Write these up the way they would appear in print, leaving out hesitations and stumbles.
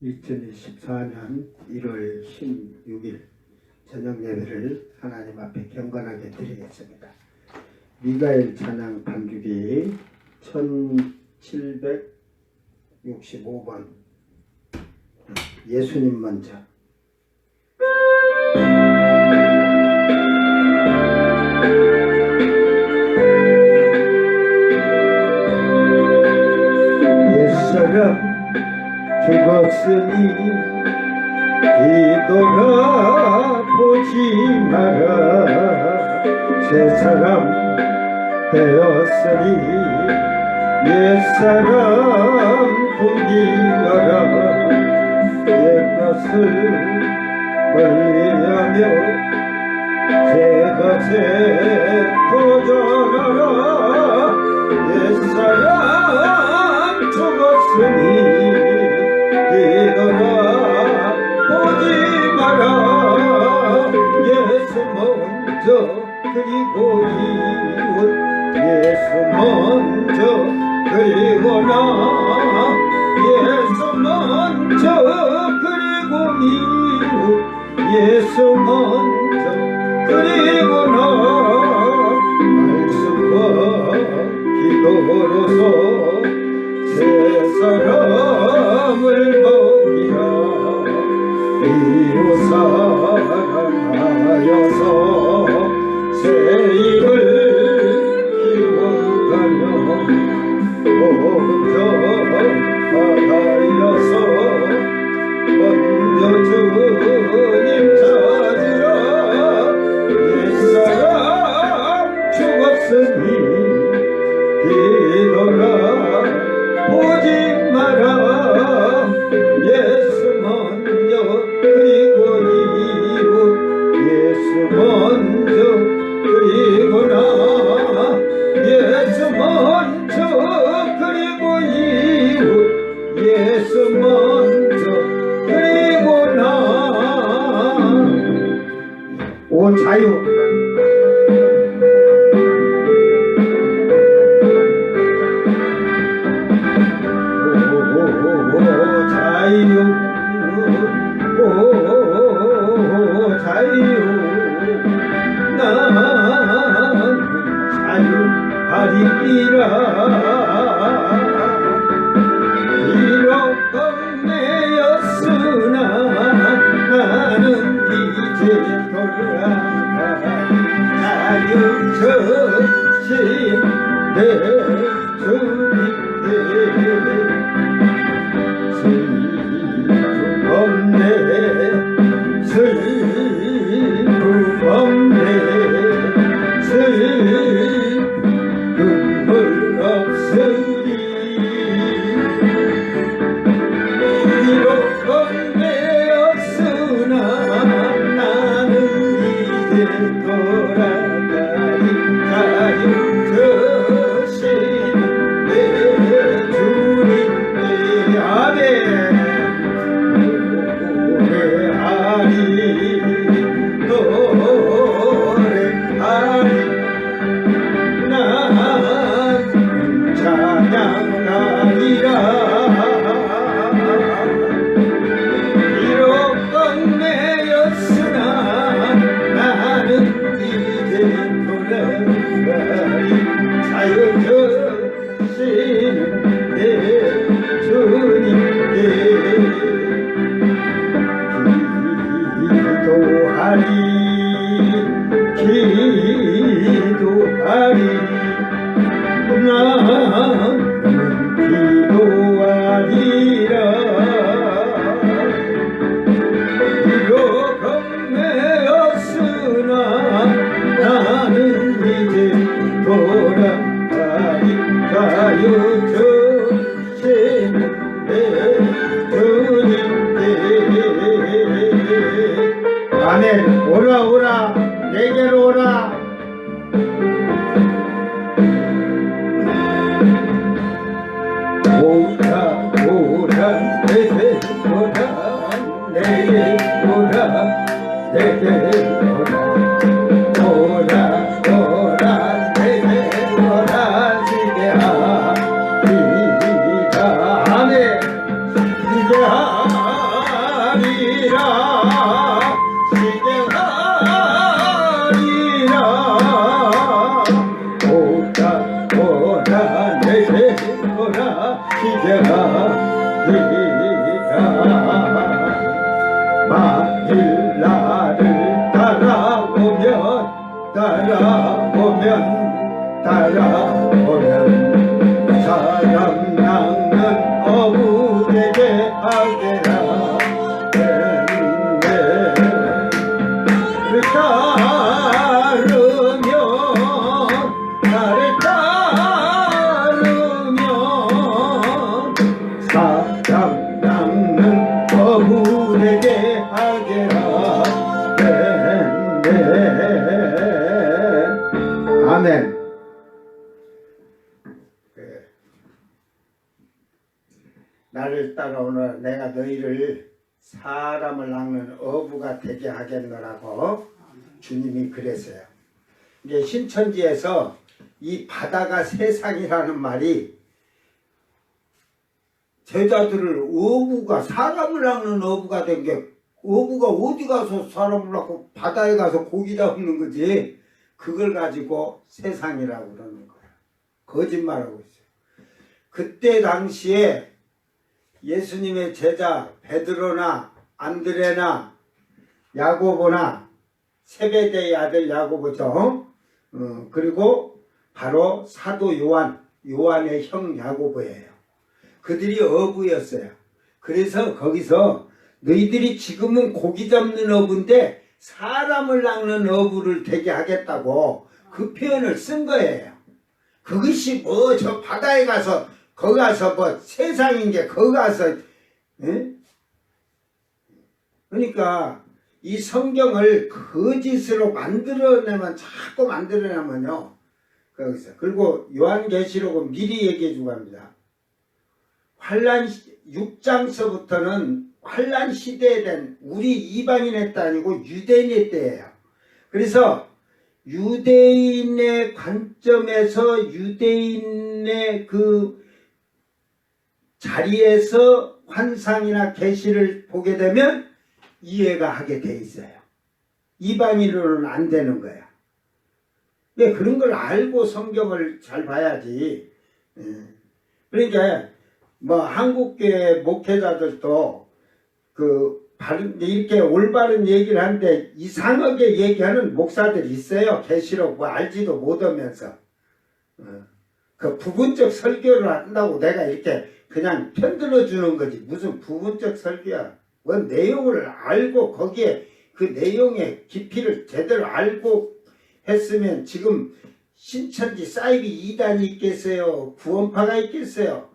2024년 1월 16일 저녁 예배를 하나님 앞에 경건하게 드리겠습니다. 미가엘 찬양 반주기 1765번 예수님 먼저. 옛사람 죽었으니 뒤돌아보지 마라. 새 사람 되었으니 옛사람 포기하라. 옛것을 멀리하며 새 것에 도전하라. 옛사람 죽었으니 뒤돌아보지 마라. 예수 먼저 그리고 이웃, 예수 먼저 그리고 나. 예수 먼저 그리고 이웃, 예수 먼저 그리고 나. 말씀과 기도로서 새 사람을 먹이라. 이웃 사랑하여서 새 입을 키워가며 먼저 받아여서 먼저 주님 찾으라. 옛사람 죽었으니 뒤돌아보지 마라. 예수 먼저 그리고 이웃, 예수 먼저 그리고 나. 예수 먼저 그리고 이웃, 예수 먼저 그리고 나. 오 자유. 자유하리라. 비록 얽매였으나 나는 이제 돌아가리. 자유 주신 내 주님께 슬픔 없네, 슬픔 없네, 눈물 없으리. 비록 얽매였으나 나는 이제 돌아가리. 자유 주신 내 주님께 아멘. 노래하리 노래하리 난 찬양하리라. 비록 얽매였으나 나는 이제 돌아가리. 자유 주시는 내 주님께 기도하리 기도하리. 나는 기도하리라. 비록 얽매였으나 나는 이제 돌아가리. 자유 주시는 내 주님께 아멘. 오라 오라 내게로 오라. 오라 오라 내게 오라, 내게 오라, 내게 오라. 오라 오라 내게 오라. 지게하리라. 아멘. 지게하리라. 따라보면 사람 낚는 어부에게 하게라 되는데 나를 따르면 사람 낚는 어부에게 하게라 되는데 아멘. 나를 따라오는 내가 너희를 사람을 낚는 어부가 되게 하겠노라고 주님이 그랬어요. 이제 신천지에서 이 바다가 세상이라는 말이 제자들을 어부가 사람을 낚는 어부가 된 게 어부가 어디 가서 사람을 낚고 바다에 가서 고기 잡는 거지 그걸 가지고 세상이라고 그러는 거야. 거짓말하고 있어요. 그때 당시에 예수님의 제자 베드로나 안드레나 야고보나 세베대의 아들 야고보죠. 그리고 바로 사도 요한의 형 야고보예요. 그들이 어부였어요. 그래서 거기서 너희들이 지금은 고기 잡는 어부인데 사람을 낚는 어부를 되게 하겠다고 그 표현을 쓴 거예요. 그것이 뭐 저 바다에 가서 거기 가서 뭐 세상인 게 거기 가서 그러니까 이 성경을 거짓으로 만들어내면 자꾸 만들어내면요 거기서 그리고 요한계시록은 미리 얘기해 주고 합니다. 환란 6장서부터는 환란 시대에 된 우리 이방인의 때 아니고 유대인의 때예요. 그래서 유대인의 관점에서 유대인의 그 자리에서 환상이나 계시를 보게 되면 이해가 하게 돼 있어요. 이방인으로는 안 되는 거야. 왜 그런 걸 알고 성경을 잘 봐야지. 그러니까 뭐 한국교회 목회자들도 그 이렇게 올바른 얘기를 하는데 이상하게 얘기하는 목사들이 있어요. 계시록 뭐 알지도 못하면서 그 부분적 설교를 한다고 내가 이렇게 그냥 편들어 주는 거지 무슨 부분적 설교야. 뭐 내용을 알고 거기에 그 내용의 깊이를 제대로 알고 했으면 지금 신천지 사이비 2단이 있겠어요? 구원파가 있겠어요?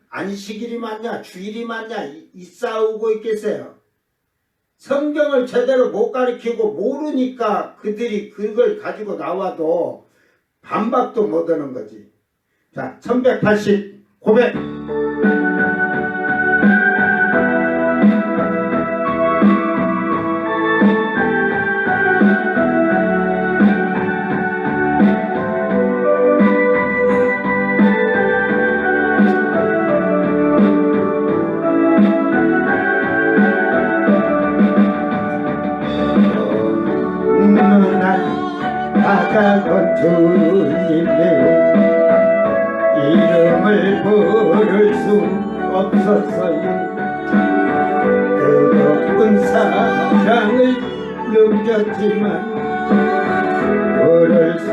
안식일이 맞냐 주일이 맞냐 이 싸우고 있겠어요. 성경을 제대로 못 가르치고 모르니까 그들이 그걸 가지고 나와도 반박도 못하는 거지. 자 1180 고백. 다가온 주님의 이름을 부를 수 없었어요. 뜨거운 사랑을 느꼈지만 부를 수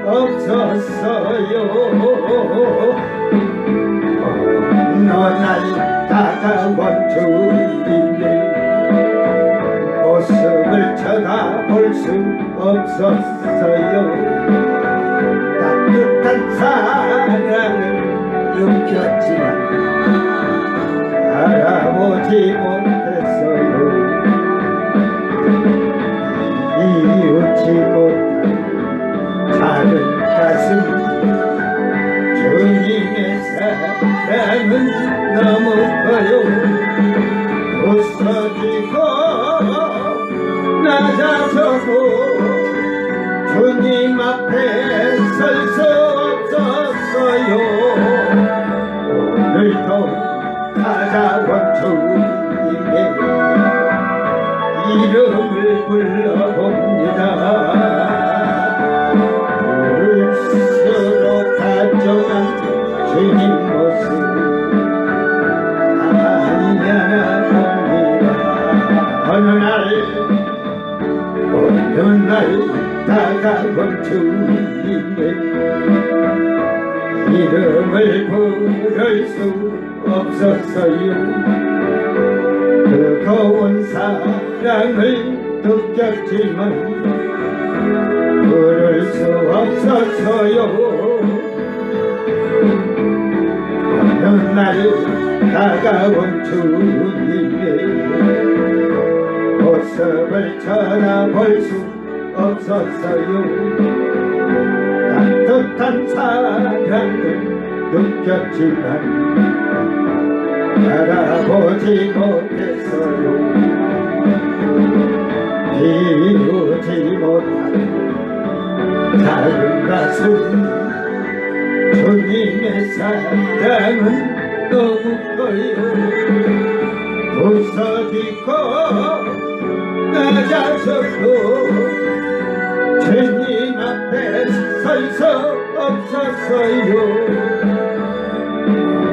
없었어요. 어느 날 다가온 주님의 모습을 쳐다볼 수 없었어요. 따뜻한 사랑을 느꼈지만 알아보지 못했어요. 이웃지 못한 작은 가슴 주님의 사랑은 너무 커요. 부서지고 낮아져도 주님 앞에 설 수 없었어요. 오늘도 찾아온 주님의 이름을 불러봅니다. 부를수록 다정한 주님 모습 아니하나 봅니다. 어느 날 다가온 다가온 주님의 이름을 부를 수 없었어요. 뜨거운 사랑을 느꼈지만 부를 수 없었어요. 어느 날 다가온 주님의 모습을 쳐다볼 수 없었어요. 따뜻한 사랑을 느꼈지만 알아보지 못했어요. 이루지 못한 작은 가슴 주님의 사랑은 너무 커요. 부서지고 낮아서도 주님 앞에 설 수 없었어요.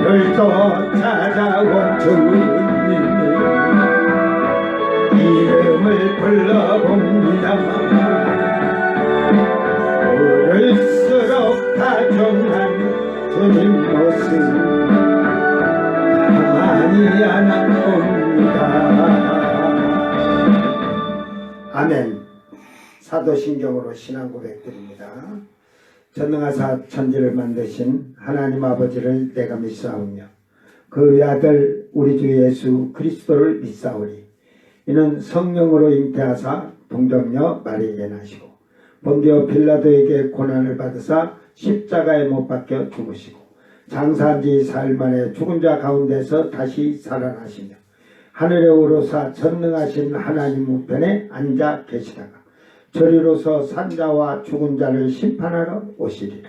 오늘도 찾아온 주님의 이름을 불러봅니다. 부를수록 다정한 주님 모습 가만히 안 봅니다. 아멘. 사도신경으로 신앙 고백드립니다. 전능하사 천지를 만드신 하나님 아버지를 내가 믿사오며 그 아들 우리 주 예수 그리스도를 믿사오니 이는 성령으로 잉태하사 동정녀 마리아에게 나시고 본디오 빌라도에게 고난을 받으사 십자가에 못 박혀 죽으시고 장사한 지 사흘 만에 죽은 자 가운데서 다시 살아나시며 하늘에 오르사 전능하신 하나님 우편에 앉아 계시다가 저리로서 산자와 죽은 자를 심판하러 오시리라.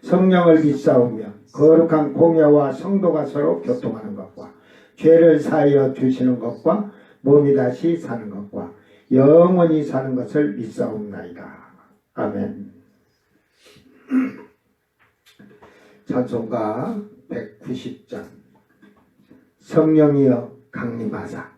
성령을 믿사오며 거룩한 공예와 성도가 서로 교통하는 것과 죄를 사하여 주시는 것과 몸이 다시 사는 것과 영원히 사는 것을 믿사옵나이다. 아멘. 찬송가 190장 성령이여 강림하사.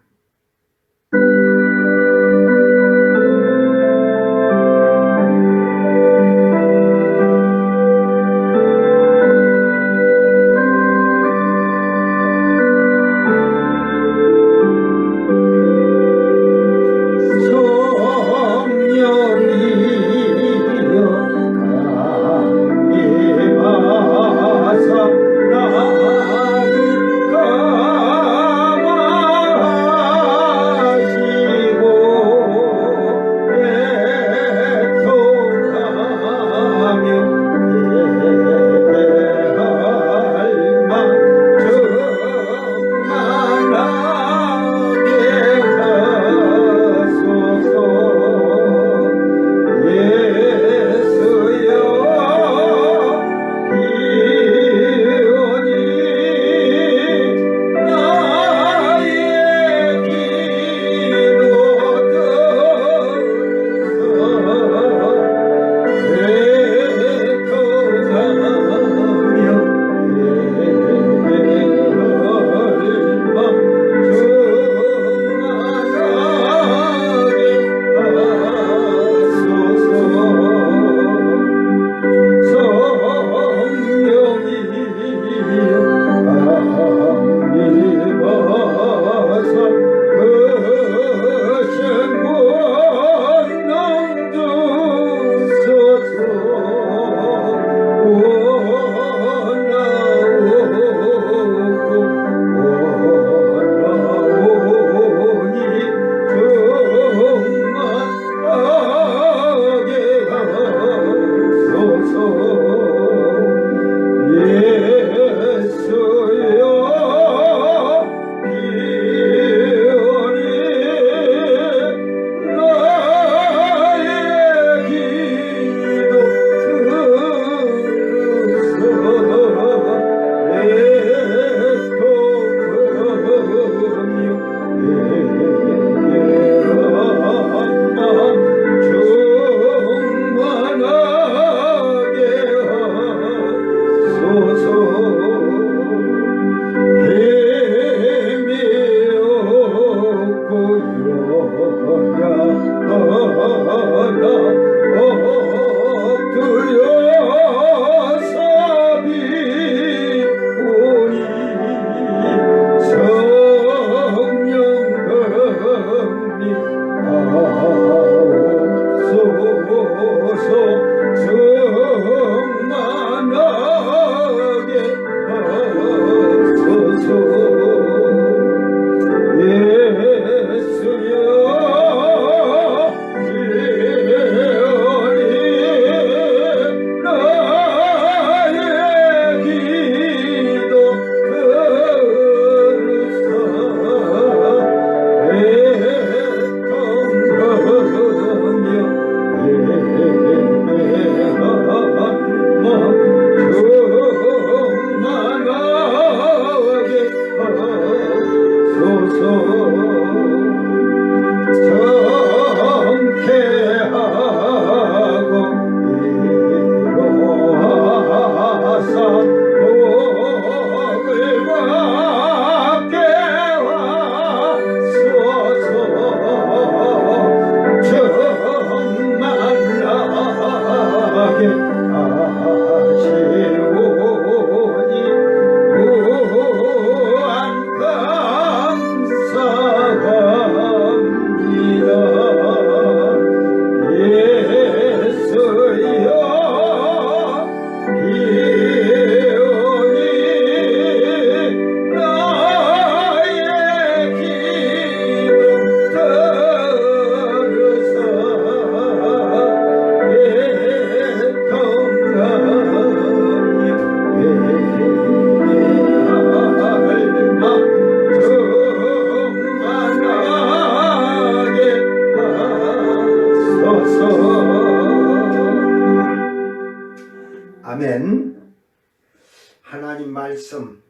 말씀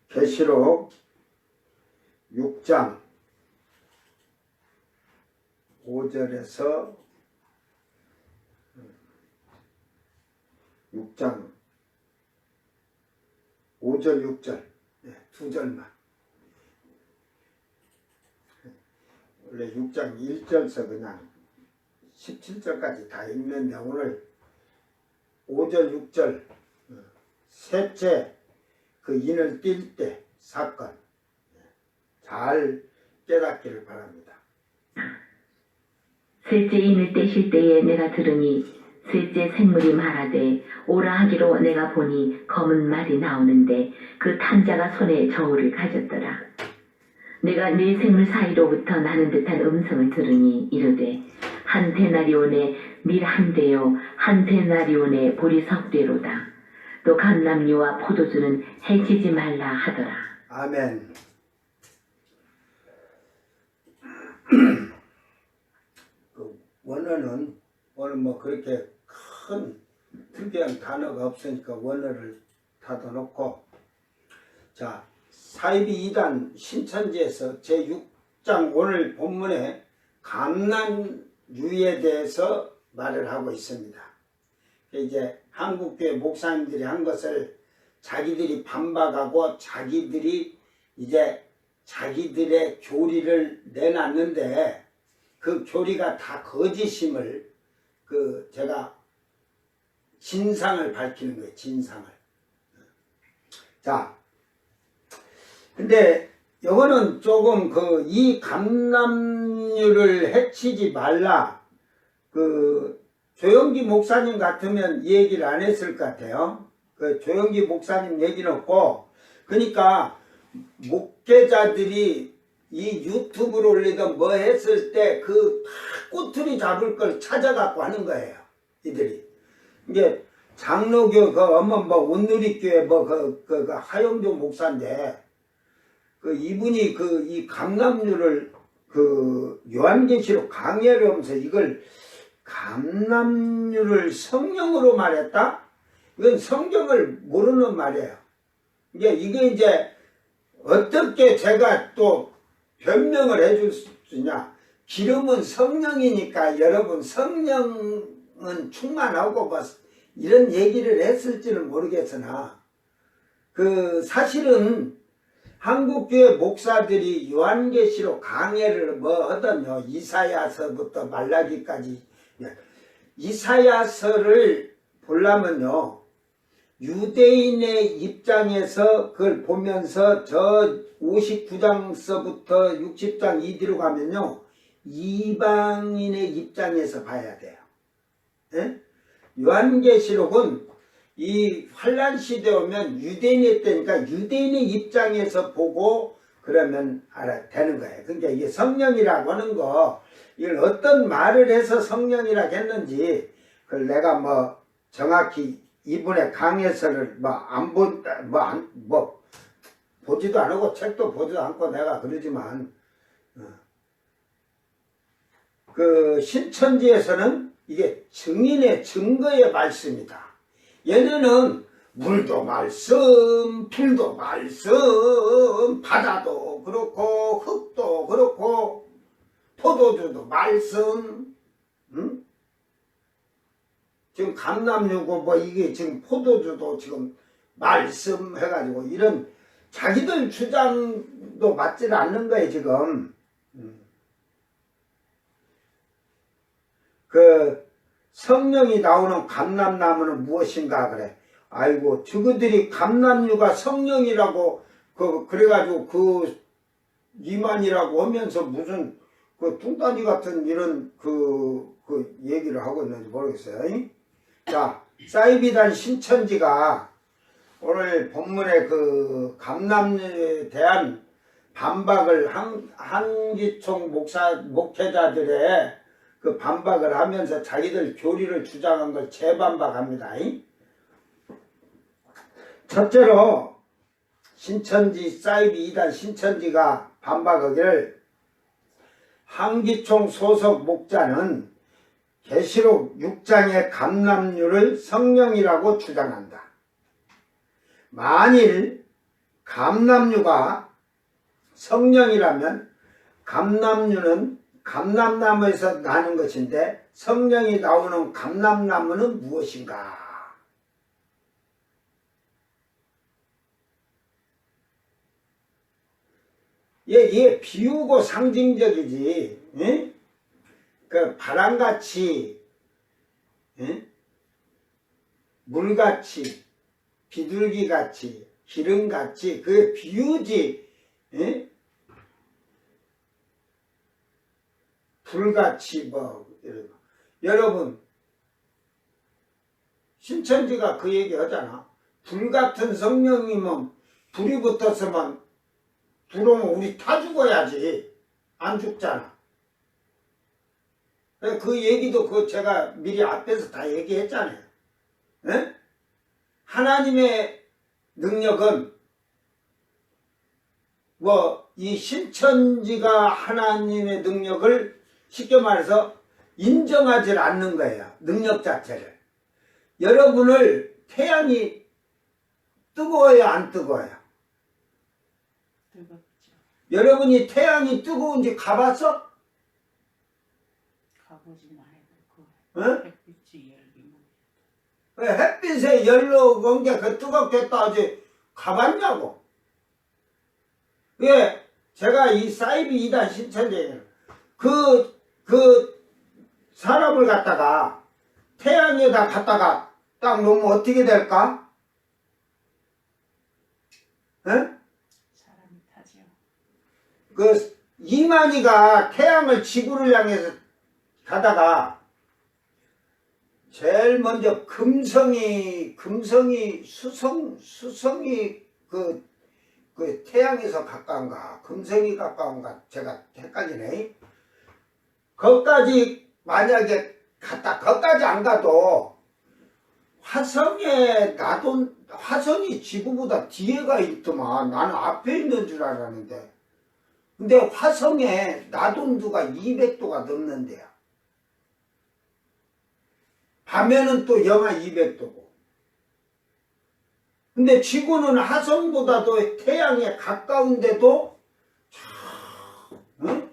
계시록 6장 5절에서 6장 5절 6절 두 절만. 원래 6장 1절서 그냥 17절까지 다 읽는데 오늘 5절 6절 셋째 그 인을 띨 때 사건 잘 깨닫기를 바랍니다. 셋째 인을 떼실 때에 내가 들으니 셋째 생물이 말하되 오라 하기로 내가 보니 검은 말이 나오는데 그 탄자가 손에 저울을 가졌더라. 내가 네 생물 사이로부터 나는 듯한 음성을 들으니 이르되 한 데나리온의 밀 한 대요 한 데나리온의 보리 석 대로다. 또 감람류와 포도주는 해치지 말라 하더라. 아멘. 그 원어는 오늘 뭐 그렇게 큰 특이한 단어가 없으니까 원어를 닫아놓고, 자 사이비 2단 신천지에서 제6장 오늘 본문에 감람유에 대해서 말을 하고 있습니다. 이제 한국교회 목사님들이 한 것을 자기들이 반박하고 자기들이 이제 자기들의 교리를 내놨는데 그 교리가 다 거짓임을 제가 진상을 밝히는 거예요. 진상을. 자, 근데 이거는 조금 이 감람류를 해치지 말라. 조영기 목사님 같으면 이 얘기를 안 했을 것 같아요. 조영기 목사님 얘기는 없고, 그러니까 목회자들이 이 유튜브를 올리든 뭐 했을 때 꼬투리 잡을 걸 찾아갖고 하는 거예요. 이들이. 이게 장로교 온누리교회 하영조 목사인데 이분이 이 감람류를 요한계시록 강해를 하면서 이걸 감람류를 성령으로 말했다? 이건 성경을 모르는 말이에요. 이게 이제 어떻게 제가 또 변명을 해줄 수 있냐? 기름은 성령이니까 여러분 성령은 충만하고 이런 얘기를 했을지는 모르겠으나 사실은 한국교회 목사들이 요한계시록 강해를 하더니요, 이사야서부터 말라기까지 이사야서를 보려면요 유대인의 입장에서 그걸 보면서 저 59장서부터 60장 이뒤로 가면요 이방인의 입장에서 봐야 돼요. 예? 요한계시록은 이 환란 시대 오면 유대인의 때니까 유대인의 입장에서 보고 그러면 되는 거예요. 그러니까 이게 성령이라고 하는 거 이걸 어떤 말을 해서 성령이라고 했는지 그걸 내가 정확히 이분의 강해서를 보지도 않고 책도 보지도 않고 내가 그러지만 신천지에서는 이게 증인의 증거의 말씀이다. 얘네는 물도 말씀, 풀도 말씀, 바다도 그렇고 흙도 그렇고 포도주도 말씀, 응? 지금 감람류고 이게 지금 포도주도 지금 말씀 해가지고 이런 자기들 주장도 맞지 않는 거예요 지금. 성령이 나오는 감람나무는 무엇인가 그래. 아이고 저그들이 감람류가 성령이라고 그래가지고 이만이라고 하면서 무슨 뚱딴지 같은 이런 얘기를 하고 있는지 모르겠어요. 자, 사이비단 신천지가 오늘 본문의 감람류에 대한 반박을 한기총 목회자들의 반박을 하면서 자기들 교리를 주장한 걸 재반박합니다. 첫째로 신천지 사이비 2단 신천지가 반박하기를 한기총 소속 목자는 계시록 6장의 감람류를 성령이라고 주장한다. 만일 감남류가 성령이라면 감남류는 감람나무에서 나는 것인데 성령이 나오는 감람나무는 무엇인가? 얘 비우고 상징적이지. 예? 그 바람같이, 예? 물같이, 비둘기같이, 기름같이 그게 비유지. 예? 불같이 뭐 이런 거. 여러분 신천지가 그 얘기 하잖아. 불같은 성령이면 불이 붙었으면 들어오면 우리 타 죽어야지. 안 죽잖아. 그 얘기도 그 제가 미리 앞에서 다 얘기했잖아요. 네? 하나님의 능력은 뭐 이 신천지가 하나님의 능력을 쉽게 말해서 인정하지 않는 거예요. 능력 자체를. 여러분을 태양이 뜨거워요, 안 뜨거워요? 뜨겁죠. 여러분이 태양이 뜨거운지 가봤어? 가보진 않았고 응? 햇빛이 열기만. 왜 햇빛에 열로 건 게 그 뜨겁겠다 하지 가봤냐고. 왜 제가 이 사이비 2단 신천지에는 그 사람을 갖다가 태양에다 갖다가 딱 놓으면 어떻게 될까? 응? 사람이 타죠. 그 이만희가 태양을 지구를 향해서 가다가 제일 먼저 금성이 수성이 그 태양에서 가까운가 금성이 가까운가 제가 헷갈리네. 거기까지 만약에 갔다 거기까지 안 가도 화성에 화성이 지구보다 뒤에가 있더만. 나는 앞에 있는 줄 알았는데 근데 화성에 나돈도가 200도가 넘는데요. 밤에는 또 영하 200도고. 근데 지구는 화성보다도 태양에 가까운데도 응?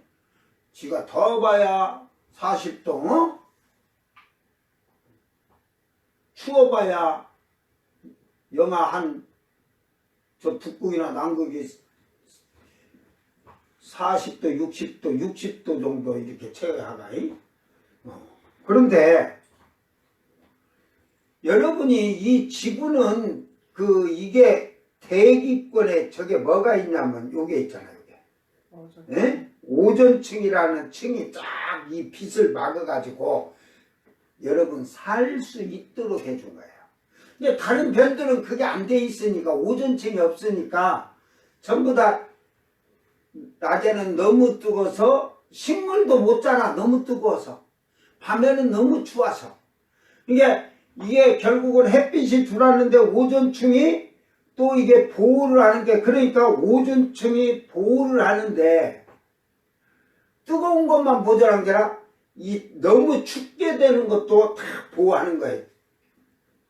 지가 더 봐야 40도, 어? 추워봐야 영하 저 북극이나 남극이 40도, 60도 정도 이렇게 체감하가. 그런데 여러분이 이 지구는 이게 대기권에 저게 뭐가 있냐면 요게 있잖아요. 요게. 예? 오존층이라는 층이 쫙 이 빛을 막아가지고 여러분 살 수 있도록 해준 거예요. 근데 다른 별들은 그게 안 돼 있으니까 오존층이 없으니까 전부 다 낮에는 너무 뜨거워서 식물도 못 자라. 너무 뜨거워서. 밤에는 너무 추워서. 이게 결국은 햇빛이 들어왔는데 오존층이 또 이게 보호를 하는 게 그러니까 오존층이 보호를 하는데 뜨거운 것만 보존한 게 아니라 너무 춥게 되는 것도 다 보호하는 거예요.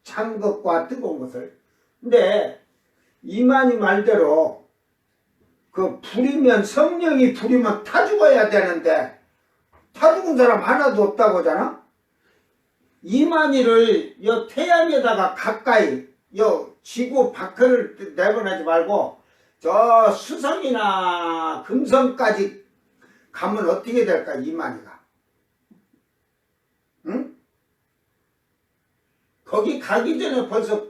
찬 것과 뜨거운 것을. 근데 이만희 말대로 성령이 불이면 타 죽어야 되는데 타 죽은 사람 하나도 없다고 하잖아. 이만희를 요 태양에다가 가까이 요 지구 밖을 내보내지 말고 저 수성이나 금성까지 가면 어떻게 될까? 이만희가. 응? 거기 가기 전에 벌써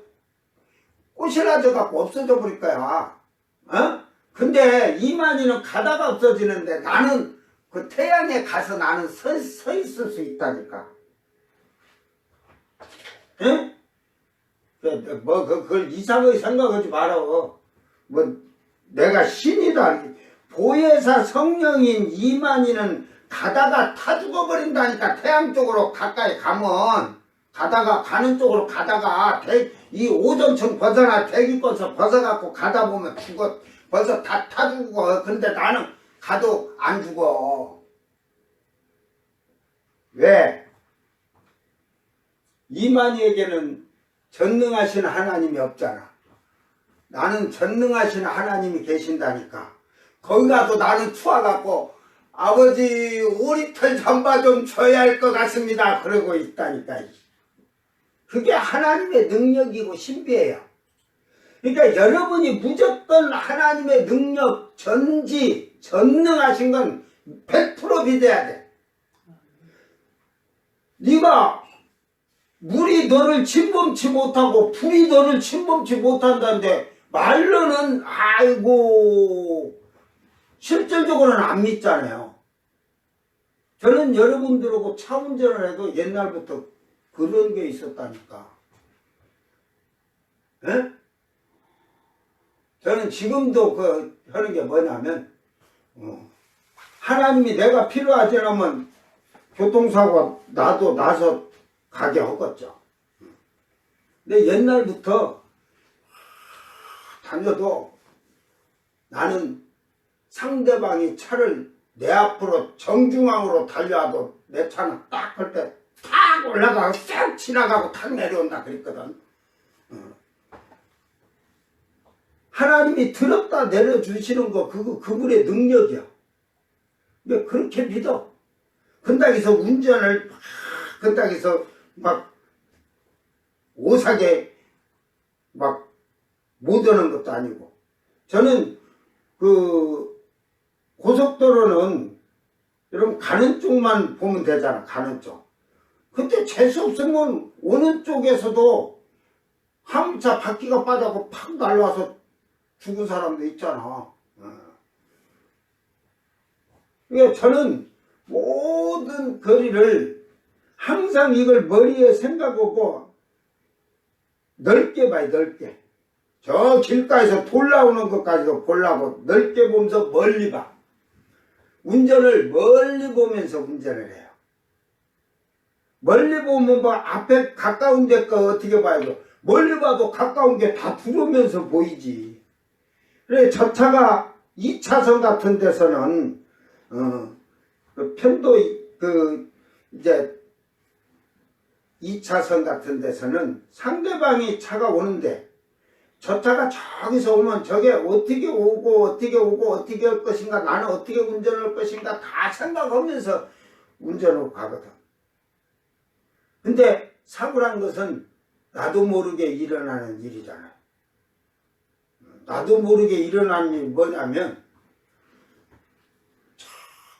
꼬실라져 갖고 없어져 버릴 거야. 어? 근데 이만희는 가다가 없어지는데 나는 그 태양에 가서 나는 서 있을 수 있다니까. 응? 그걸 이상하게 생각하지 말어. 내가 신이다. 보혜사 성령인 이만희는 가다가 타 죽어버린다니까. 태양 쪽으로 가까이 가면 가는 쪽으로 가다가 이 오존층 벗어나 대기권에서 벗어갖고 가다 보면 죽어. 벌써 다 타 죽어. 근데 나는 가도 안 죽어. 왜? 이만희에게는 전능하신 하나님이 없잖아. 나는 전능하신 하나님이 계신다니까. 거기 가도 나는 추워갖고 아버지 오리털 잠바 좀 줘야 할 것 같습니다. 그러고 있다니까. 그게 하나님의 능력이고 신비예요. 그러니까 여러분이 무조건 하나님의 능력, 전지, 전능하신 건 100% 믿어야 돼. 네가 물이 너를 침범치 못하고 불이 너를 침범치 못한다는데 말로는 아이고 실질적으로는 안 믿잖아요. 저는 여러분들하고 차 운전을 해도 옛날부터 그런 게 있었다니까. 에? 저는 지금도 하는 게 뭐냐면 하나님이 내가 필요하지 않으면 교통사고가 나서 가게 하겠죠. 근데 옛날부터 다녀도 나는 상대방이 차를 내 앞으로 정중앙으로 달려와도 내 차는 딱 할 때 탁 올라가고 싹 지나가고 탁 내려온다 그랬거든. 하나님이 들었다 내려주시는 거 그거 그분의 능력이야. 왜 그렇게 믿어? 근당에서 운전을 근당에서 막 오사게 막 못 오는 것도 아니고. 저는 고속도로는 여러분 가는 쪽만 보면 되잖아. 가는 쪽. 근데 재수 없으면 오는 쪽에서도 화물차 바퀴가 빠져고 팍 날라와서 죽은 사람도 있잖아. 그러니까 저는 모든 거리를 항상 이걸 머리에 생각하고 넓게 봐요. 넓게. 저 길가에서 돌 나오는 것까지도 보려고 넓게 보면서 멀리 봐. 운전을 멀리 보면서 운전을 해요. 멀리 보면 뭐 앞에 가까운 데 거 어떻게 봐요. 멀리 봐도 가까운 게 다 들어오면서 보이지. 그래 저 차가 2차선 같은 데서는 편도 이제 2차선 같은 데서는 상대방이 차가 오는데 저 차가 저기서 오면 저게 어떻게 오고 어떻게 할 것인가 나는 어떻게 운전할 것인가 다 생각하면서 운전하고 가거든. 근데 사고란 것은 나도 모르게 일어나는 일이잖아요. 나도 모르게 일어나는 일이 뭐냐면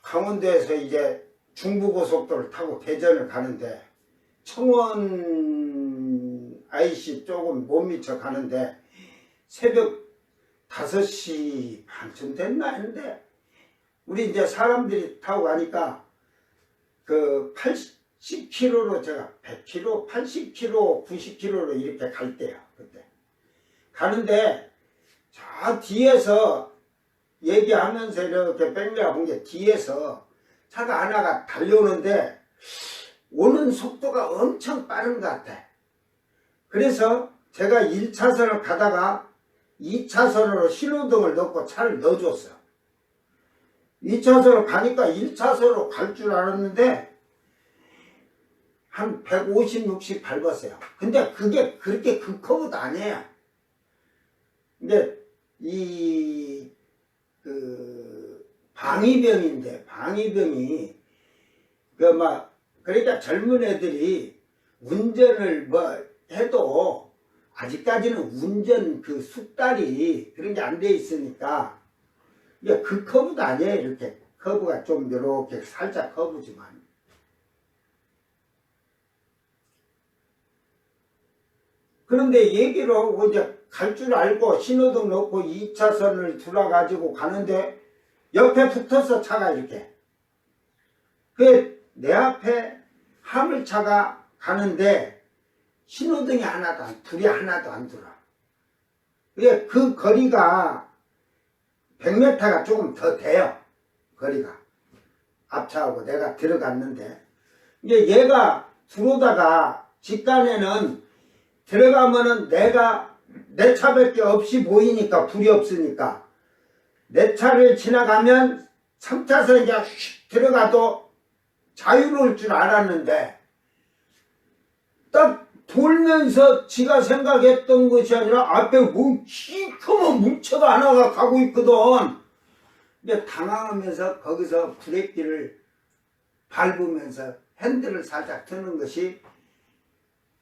강원도에서 이제 중부고속도로를 타고 대전을 가는데 청원 IC 조금 못 미쳐 가는데 새벽 5시 반쯤 됐나 했는데 우리 이제 사람들이 타고 가니까 80km로 제가 100km, 80km, 90km로 이렇게 갈 때요. 그때 가는데 저 뒤에서 얘기하면서 이렇게 뺑내가 본 게 뒤에서 차가 하나가 달려오는데 오는 속도가 엄청 빠른 것 같아. 그래서 제가 1차선을 가다가 2차선으로 신호등을 넣고 차를 넣어줬어요. 2차선을 가니까 1차선으로 갈 줄 알았는데 한 150, 60 밟았어요. 근데 그게 그렇게 극커브도 아니에요. 근데 방위병인데 방위병이 그러니까 젊은 애들이 운전을 해도 아직까지는 운전 숙달이 그런 게 안 돼 있으니까 이게 그 커브도 아니에요. 이렇게 커브가 좀 이렇게 살짝 커브지만 그런데 얘기를 하고 이제 갈 줄 알고 신호등 놓고 2차선을 들어가지고 가는데 옆에 붙어서 차가 이렇게 내 앞에 화물차가 가는데 신호등이 불이 하나도 안 들어. 그 거리가 100m가 조금 더 돼요. 거리가 앞차하고 내가 들어갔는데 이제 얘가 들어오다가 직간에는 들어가면은 내 차밖에 없이 보이니까 불이 없으니까 내 차를 지나가면 3차선 이제 휙 들어가도 자유로울 줄 알았는데 딱 돌면서 지가 생각했던 것이 아니라 앞에 시커먼 물체가 하나가 가고 있거든. 근데 당황하면서 거기서 브레이크를 밟으면서 핸들을 살짝 트는 것이,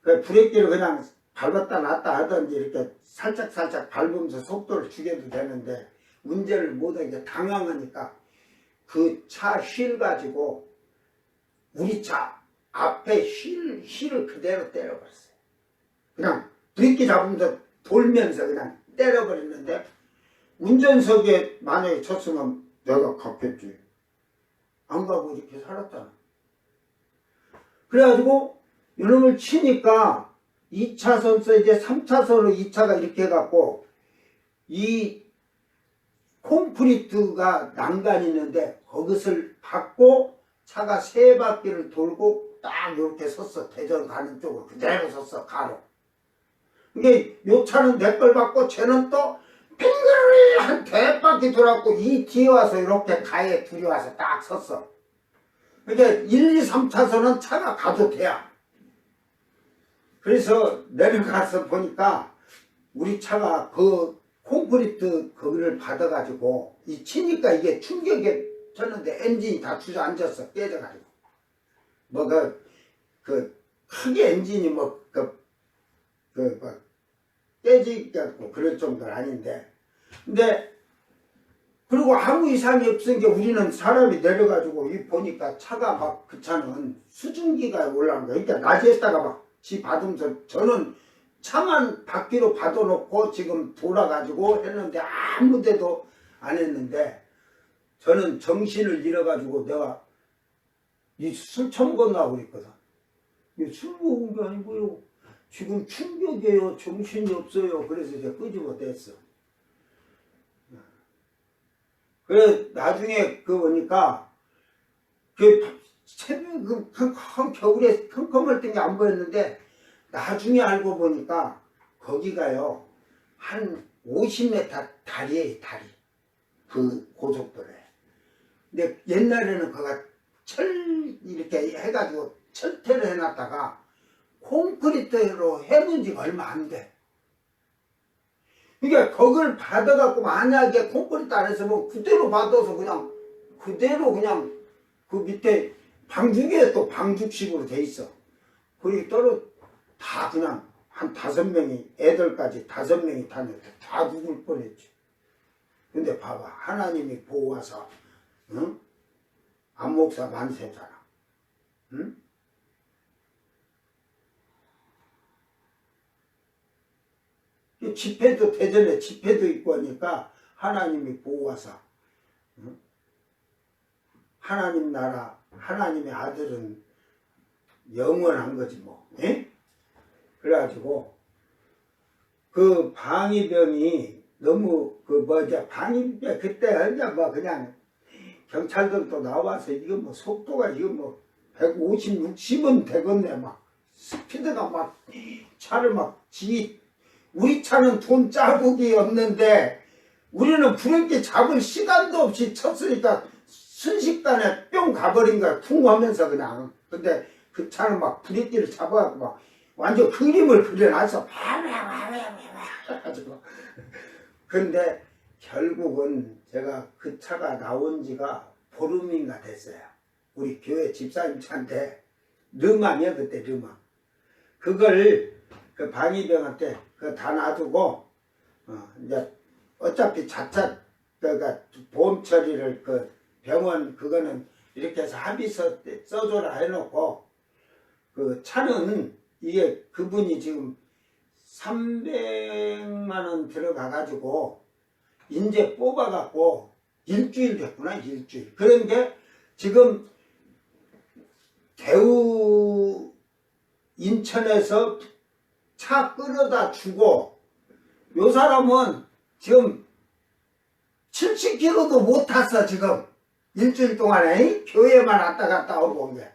그 브레이크를 그냥 밟았다 놨다 하든지 이렇게 살짝 밟으면서 속도를 죽여도 되는데, 운전을 못하게 당황하니까 그 차 휠 가지고 우리 차 앞에 휠을 그대로 때려버렸어요. 그냥 브레이크 잡으면서 돌면서 그냥 때려버렸는데, 운전석에 만약에 쳤으면 내가 갔겠지. 안 가고 이렇게 살았잖아. 그래가지고 이놈을 치니까 2차선에서 이제 3차선으로 2차가 이렇게 해갖고 이 콘크리트가 난간이 있는데 그것을 받고 차가 3바퀴를 돌고 딱 이렇게 섰어. 대전 가는 쪽으로 그대로 섰어. 가로. 이게 요 차는 내 걸 받고 쟤는 또 빙그르르 한 대바퀴 돌았고 이 뒤에 와서 이렇게 가에 둘이 와서 딱 섰어. 그러니까 1, 2, 3차선은 차가 가도 돼요. 그래서 내려가서 보니까 우리 차가 그 콘크리트 거기를 받아가지고 이 치니까 이게 충격에 쳤는데 엔진이 다 주저앉았어. 깨져가지고. 뭐 크게 엔진이 깨지고 그럴 정도는 아닌데. 근데 그리고 아무 이상이 없으니까 우리는 사람이 내려가지고 이 보니까 차가 막 그 차는 수증기가 올라온 거야. 그러니까 낮에다가 막 지 받으면서 저는 차만 바퀴로 받아놓고 지금 돌아가지고 했는데 아무 데도 안 했는데 저는 정신을 잃어가지고 내가 이 술 처음 건너고 있거든. 술 먹은 게 아니고요. 지금 충격이에요. 정신이 없어요. 그래서 이제 끄집어 댔어. 그래 나중에 보니까 새벽 겨울에 컴컴할 때 안 보였는데 나중에 알고 보니까 거기가요 한 50m 다리에 다리 그 고속도로에. 근데 옛날에는 그가 이렇게 해가지고 철퇴를 해놨다가 콘크리트로 해놓은 지가 얼마 안 돼. 그러니까 거기를 받아갖고 만약에 콘크리트 안 했으면 그대로 받아서 그대로 그냥 그 밑에 방죽에 또 방죽식으로 돼 있어. 거기 다 그냥 한 5명이 애들까지 5명이 타는데 다 죽을 뻔했지. 근데 봐봐 하나님이 보호하사 응? 안목사 만세잖아. 응? 집회도 대전에 집회도 있고 하니까 하나님이 보호하사 응? 하나님 나라 하나님의 아들은 영원한 거지 뭐. 에? 그래가지고 그 방위병이 너무 방위병 그때 이제 뭐 그냥 경찰들도 나와서 이거 뭐 속도가 이거 뭐 150, 60은 되겠네. 막 스피드가 막 차를 우리 차는 돈 자국이 없는데 우리는 브레이크 잡을 시간도 없이 쳤으니까 순식간에 뿅 가버린 거야. 쿵 하면서 그냥. 근데 그 차는 막 브레이크를 잡아갖고 막 완전 그림을 그려놨어. 해가지고. 근데 결국은 제가 그 차가 나온 지가 보름인가 됐어요. 우리 교회 집사님 차인데 르망이야 그때 르망. 그걸 그 방위병한테 그거 다 놔두고 이제 어차피 자차 그러니까 보험 처리를 그 병원 그거는 이렇게 해서 합의서 써줘라 해놓고 그 차는 이게 그분이 지금 300만 원 들어가가지고 이제 뽑아갖고 일주일 됐구나. 일주일. 그런 게 지금 대우 인천에서 차 끌어다 주고 요 사람은 지금 70km도 못 탔어. 지금 일주일 동안에 교회만 왔다 갔다 오고 온 게.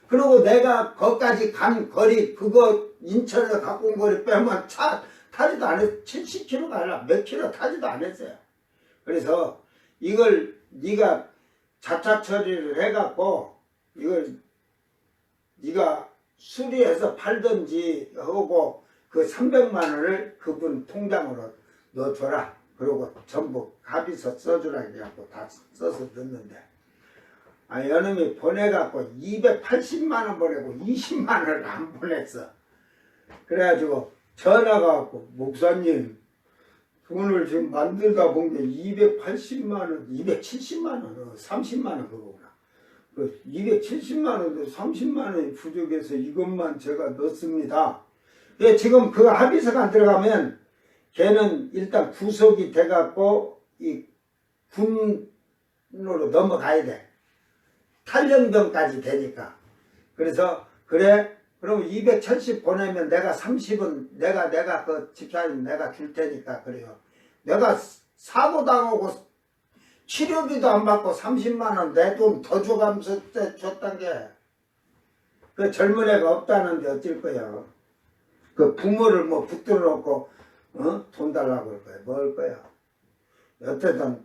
그리고 내가 거기까지 간 거리 그거 인천에서 갖고 온 거리 빼면 차 타지도 안 했어. 70km가 아니라 몇 킬로 타지도 안 했어요. 그래서 이걸 네가 자차 처리를 해갖고 이걸 네가 수리해서 팔든지 하고 그 300만 원을 그분 통장으로 넣어줘라. 그리고 전부 합의서 써주라 해갖고 다 써서 넣는데, 아, 여놈이 보내갖고 280만 원 보내고 20만 원을 안 보냈어. 그래가지고 전화가 왔고, 목사님 돈을 지금 만들다 본 게 280만 원, 270만 원, 30만 원 그거구나. 그 270만 원도 30만 원이 부족해서 이것만 제가 넣습니다. 예, 지금 그 합의서가 안 들어가면 걔는 일단 구속이 돼갖고 이 군으로 넘어가야 돼. 탈영병까지 되니까. 그래서 그래 그럼 270 보내면 내가 30은 내가 그 집사님 내가 줄 테니까. 그래요. 내가 사고 당하고 치료비도 안 받고 30만 원 내 돈 더 줘가면서 줬단 게, 그 젊은 애가 없다는데 어쩔 거야. 그 부모를 뭐 붙들어 놓고 돈 달라고 할 거야. 뭐 할 거야. 어쨌든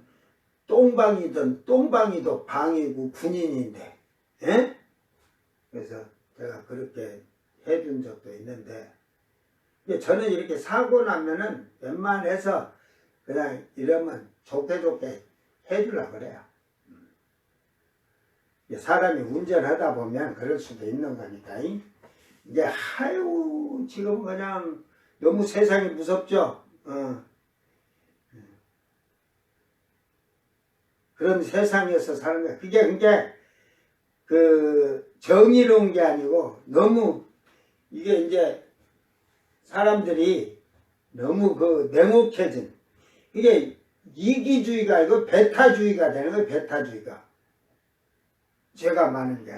똥방이든 똥방이도 방이고 군인인데, 예? 그래서 제가 그렇게 해준 적도 있는데, 저는 이렇게 사고 나면은 웬만해서 그냥 이러면 좋게 해주려고 그래요. 사람이 운전하다 보면 그럴 수도 있는 거니까. 이제 하유 지금 그냥 너무 세상이 무섭죠. 그런 세상에서 사는 거야. 그게 그 정의로운 게 아니고 너무 이게 이제 사람들이 너무 그 냉혹해진, 이게 이기주의가 아니고 배타주의가 되는 거예요. 배타주의가. 죄가 많은 게.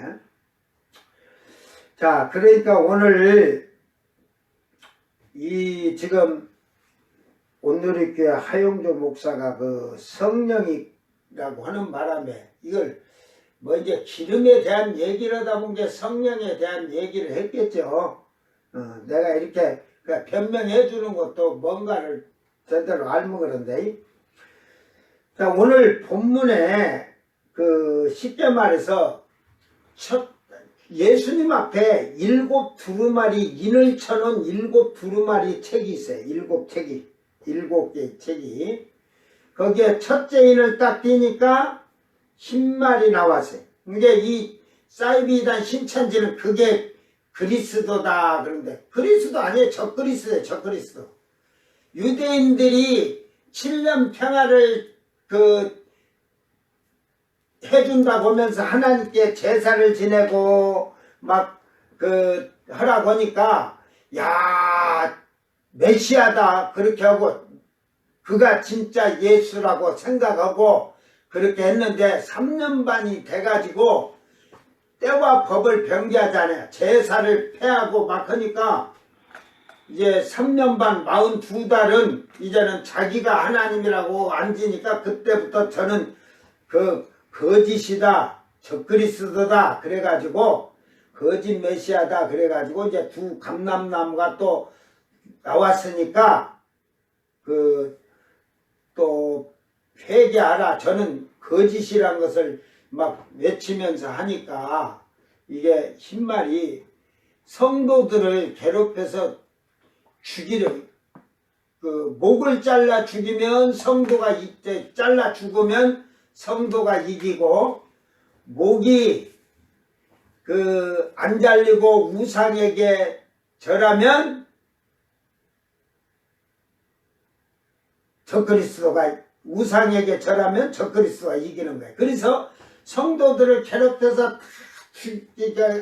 자, 그러니까 오늘 이 지금 온누리교회 하용조 목사가 그 성령이라고 하는 바람에 이걸 뭐 이제 기름에 대한 얘기를 하다 본 게 성령에 대한 얘기를 했겠죠. 내가 이렇게 변명해 주는 것도 뭔가를 제대로 알면 그런데. 자, 오늘 본문에 그 쉽게 말해서 예수님 앞에 7 두루마리 인을 쳐놓은 7 두루마리 책이 있어요. 7개의 책이. 거기에 첫째 인을 딱 띄니까 흰말이 나왔어요. 이게 이 사이비단 신천지는 그게 그리스도다 그런데, 그리스도 아니에요. 적그리스도예요. 적그리스도. 유대인들이 7년 평화를 해준다 보면서 하나님께 제사를 지내고 막 하라고 하니까, 야, 메시아다 그렇게 하고 그가 진짜 예수라고 생각하고 그렇게 했는데 3년 반이 돼가지고 때와 법을 변개하잖아요. 제사를 폐하고 막 하니까 이제 3년 반 42달은 이제는 자기가 하나님이라고 앉으니까, 그때부터 저는 거짓이다, 적그리스도다 그래가지고 거짓 메시아다 그래가지고 이제 두 감람나무가 또 나왔으니까 또 회개하라. 저는 거짓이란 것을 막 외치면서 하니까 이게 흰말이 성도들을 괴롭혀서 죽이려, 목을 잘라 죽이면 성도가 잘라 죽으면 성도가 이기고, 목이 안 잘리고 우상에게 절하면 우상에게 절하면 적그리스도가 이기는 거예요. 그래서 성도들을 괴롭혀서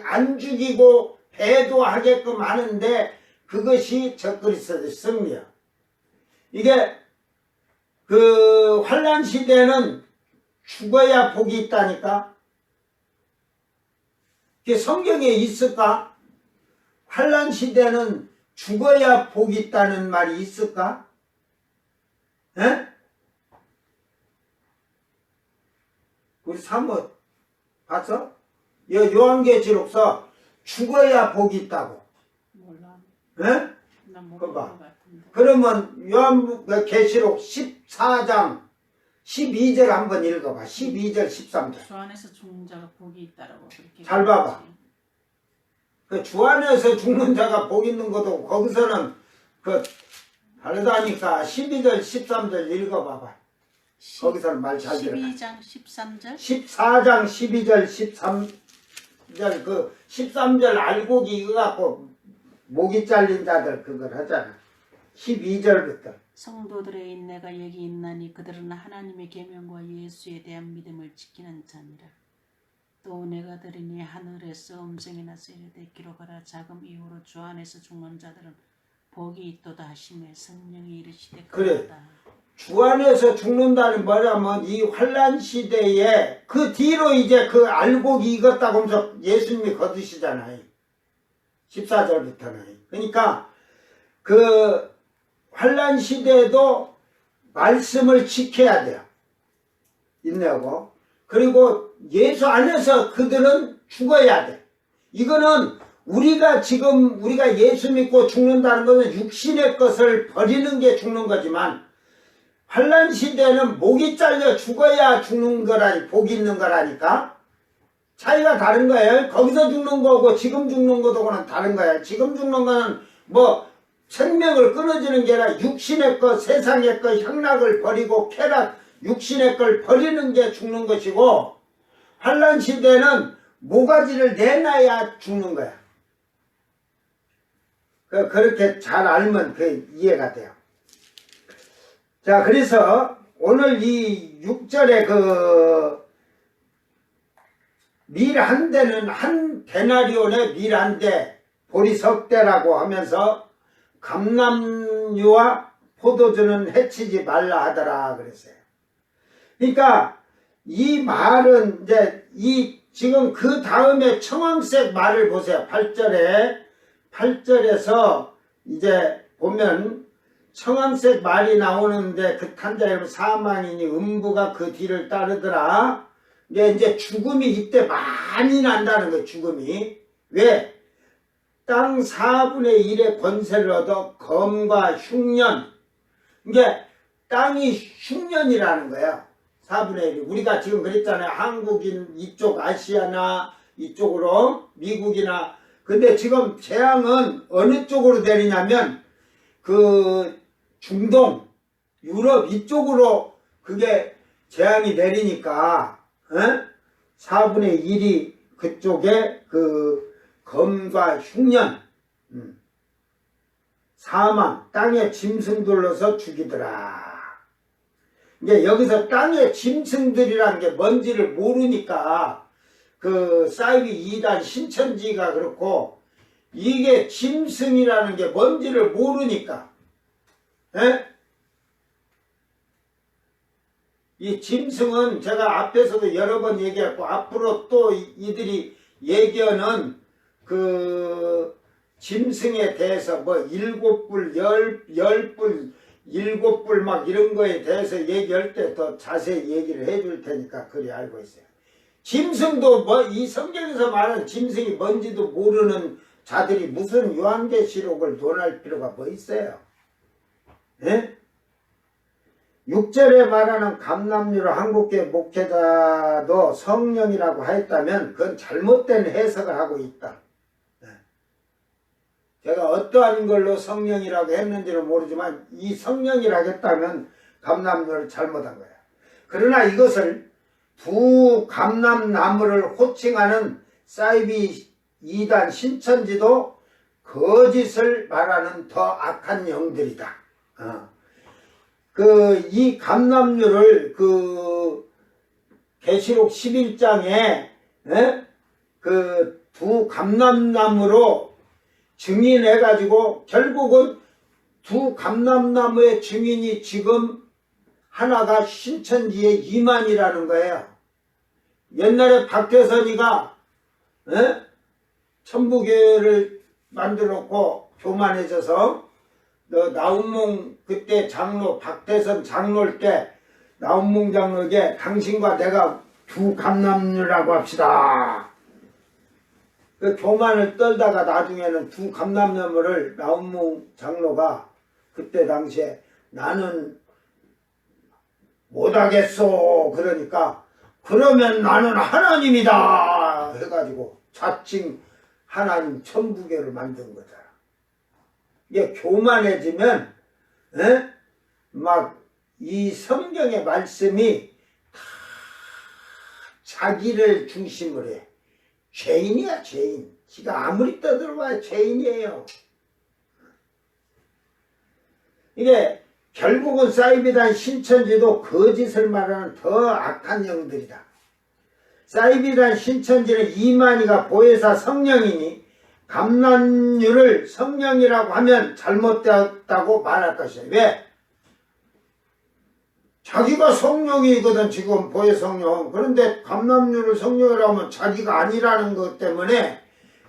안 죽이고 배도하게끔 하는데 그것이 적그리스도의 승리야. 이게 환란 시대는 죽어야 복이 있다니까. 그게 성경에 있을까? 환란 시대는 죽어야 복이 있다는 말이 있을까? 에? 우리 사모 봤어? 요한계시록서 죽어야 복이 있다고. 몰라. 에? 난 그거 모르는 봐. 것 같은데. 그러면 요한계시록 14장 12절 한번 읽어봐. 12절 13절. 주 안에서 죽는 자가 복이 있다라고 그렇게. 잘 봐봐. 그 주 안에서 죽는 자가 복 있는 것도 거기서는 그 다르다니까 12절 13절 읽어봐봐. 거기서는 말 잘 들어. 12장 13절 14장 12절 13절 그 13절 알곡이 이거 갖고 목이 잘린 자들 그걸 하잖아. 12절부터 성도들의 인내가 여기 있나니 그들은 하나님의 계명과 예수에 대한 믿음을 지키는 자니라. 또 내가 들으니 하늘에서 음성이 나서 이르되 기록하라 작은 이후로 주 안에서 죽는 자들은 복이 있도다 하시매 성령이 이르시되 그래. 그러다. 주 안에서 죽는다는 뭐냐면 이 환란 시대에 그 뒤로 이제 그 알곡이 익었다고 하면서 예수님이 거두시잖아요. 14절부터는. 그러니까 그 환란 시대에도 말씀을 지켜야 돼요. 인내하고. 그리고 예수 안에서 그들은 죽어야 돼. 이거는 우리가 지금 우리가 예수 믿고 죽는다는 것은 육신의 것을 버리는 게 죽는 거지만 환란 시대는 목이 잘려 죽어야 죽는 거라니 복이 있는 거라니까. 차이가 다른 거예요. 거기서 죽는 거고 지금 죽는 거하고는 다른 거예요. 지금 죽는 거는 뭐 생명을 끊어지는 게 아니라 육신의 것, 세상의 것, 향락을 버리고 쾌락, 육신의 걸 버리는 게 죽는 것이고 환란 시대는 모가지를 내놔야 죽는 거야. 그렇게 잘 알면 이해가 돼요. 자, 그래서 오늘 이 6절에 밀 한 대는 한 데나리온의 밀 한 대, 보리석대라고 하면서 감람류와 포도주는 해치지 말라 하더라 그랬어요. 그러니까 이 말은 이제 지금 그 다음에 청황색 말을 보세요. 8절에서 이제 보면 청황색 말이 나오는데 그 탄자 이름 사망이니 음부가 그 뒤를 따르더라. 이제 죽음이 이때 많이 난다는 거예요. 죽음이. 왜? 땅 4분의 1의 권세를 얻어 검과 흉년. 이게 땅이 흉년이라는 거예요. 4분의 1. 우리가 지금 그랬잖아요. 한국인 이쪽 아시아나 이쪽으로 미국이나. 근데 지금 재앙은 어느 쪽으로 내리냐면 그 중동, 유럽 이쪽으로 그게 재앙이 내리니까 4분의 1이 그쪽에 그 검과 흉년, 사망, 땅에 짐승들로서 죽이더라. 이제 여기서 땅에 짐승들이라는 게 뭔지를 모르니까 그 사이비 2단 신천지가 그렇고 이게 짐승이라는 게 뭔지를 모르니까 이 짐승은 제가 앞에서도 여러 번 얘기했고 앞으로 또 이들이 얘기하는 그 짐승에 대해서 뭐 7뿔, 10뿔, 7뿔 막 이런 거에 대해서 얘기할 때 더 자세히 얘기를 해줄 테니까 그리 알고 있어요. 짐승도 뭐 이 성경에서 말하는 짐승이 뭔지도 모르는 자들이 무슨 요한계시록을 논할 필요가 뭐 있어요. 예? 6절에 말하는 감람류로 한국계 목회자도 성령이라고 하였다면 그건 잘못된 해석을 하고 있다. 제가 어떠한 걸로 성령이라고 했는지는 모르지만 이 성령이라고 했다면 감람류를 잘못한 거야. 그러나 이것을 두 감람나무를 호칭하는 사이비 2단 신천지도 거짓을 말하는 더 악한 영들이다. 이 감람류를 계시록 11장에 그 두 감람나무로 증인해가지고 결국은 두 감람나무의 증인이 지금 하나가 신천지의 이만이라는 거예요. 옛날에 박태선이가 천부교회를 만들었고 교만해져서 나운몽 그때 장로 박태선 장로일 때 나운몽 장로에게 당신과 내가 두 감람류라고 합시다. 그 교만을 떨다가 나중에는 두 감람나무를 나운몽 장로가 그때 당시에 나는 못하겠소 그러니까 그러면 나는 하나님이다 해가지고 자칭 하나님 천부계를 만든 거잖아. 이게 교만해지면 막 이 성경의 말씀이 다 자기를 중심으로 해. 죄인이야 죄인. 지가 아무리 떠들어봐야 죄인이에요. 이게 결국은 사이비단 신천지도 거짓을 말하는 더 악한 영들이다. 사이비단 신천지는 이만희가 보혜사 성령이니 감람류를 성령이라고 하면 잘못되었다고 말할 것이야. 왜? 자기가 성령이거든 지금 보혜 성령. 그런데 감람류를 성령이라고 하면 자기가 아니라는 것 때문에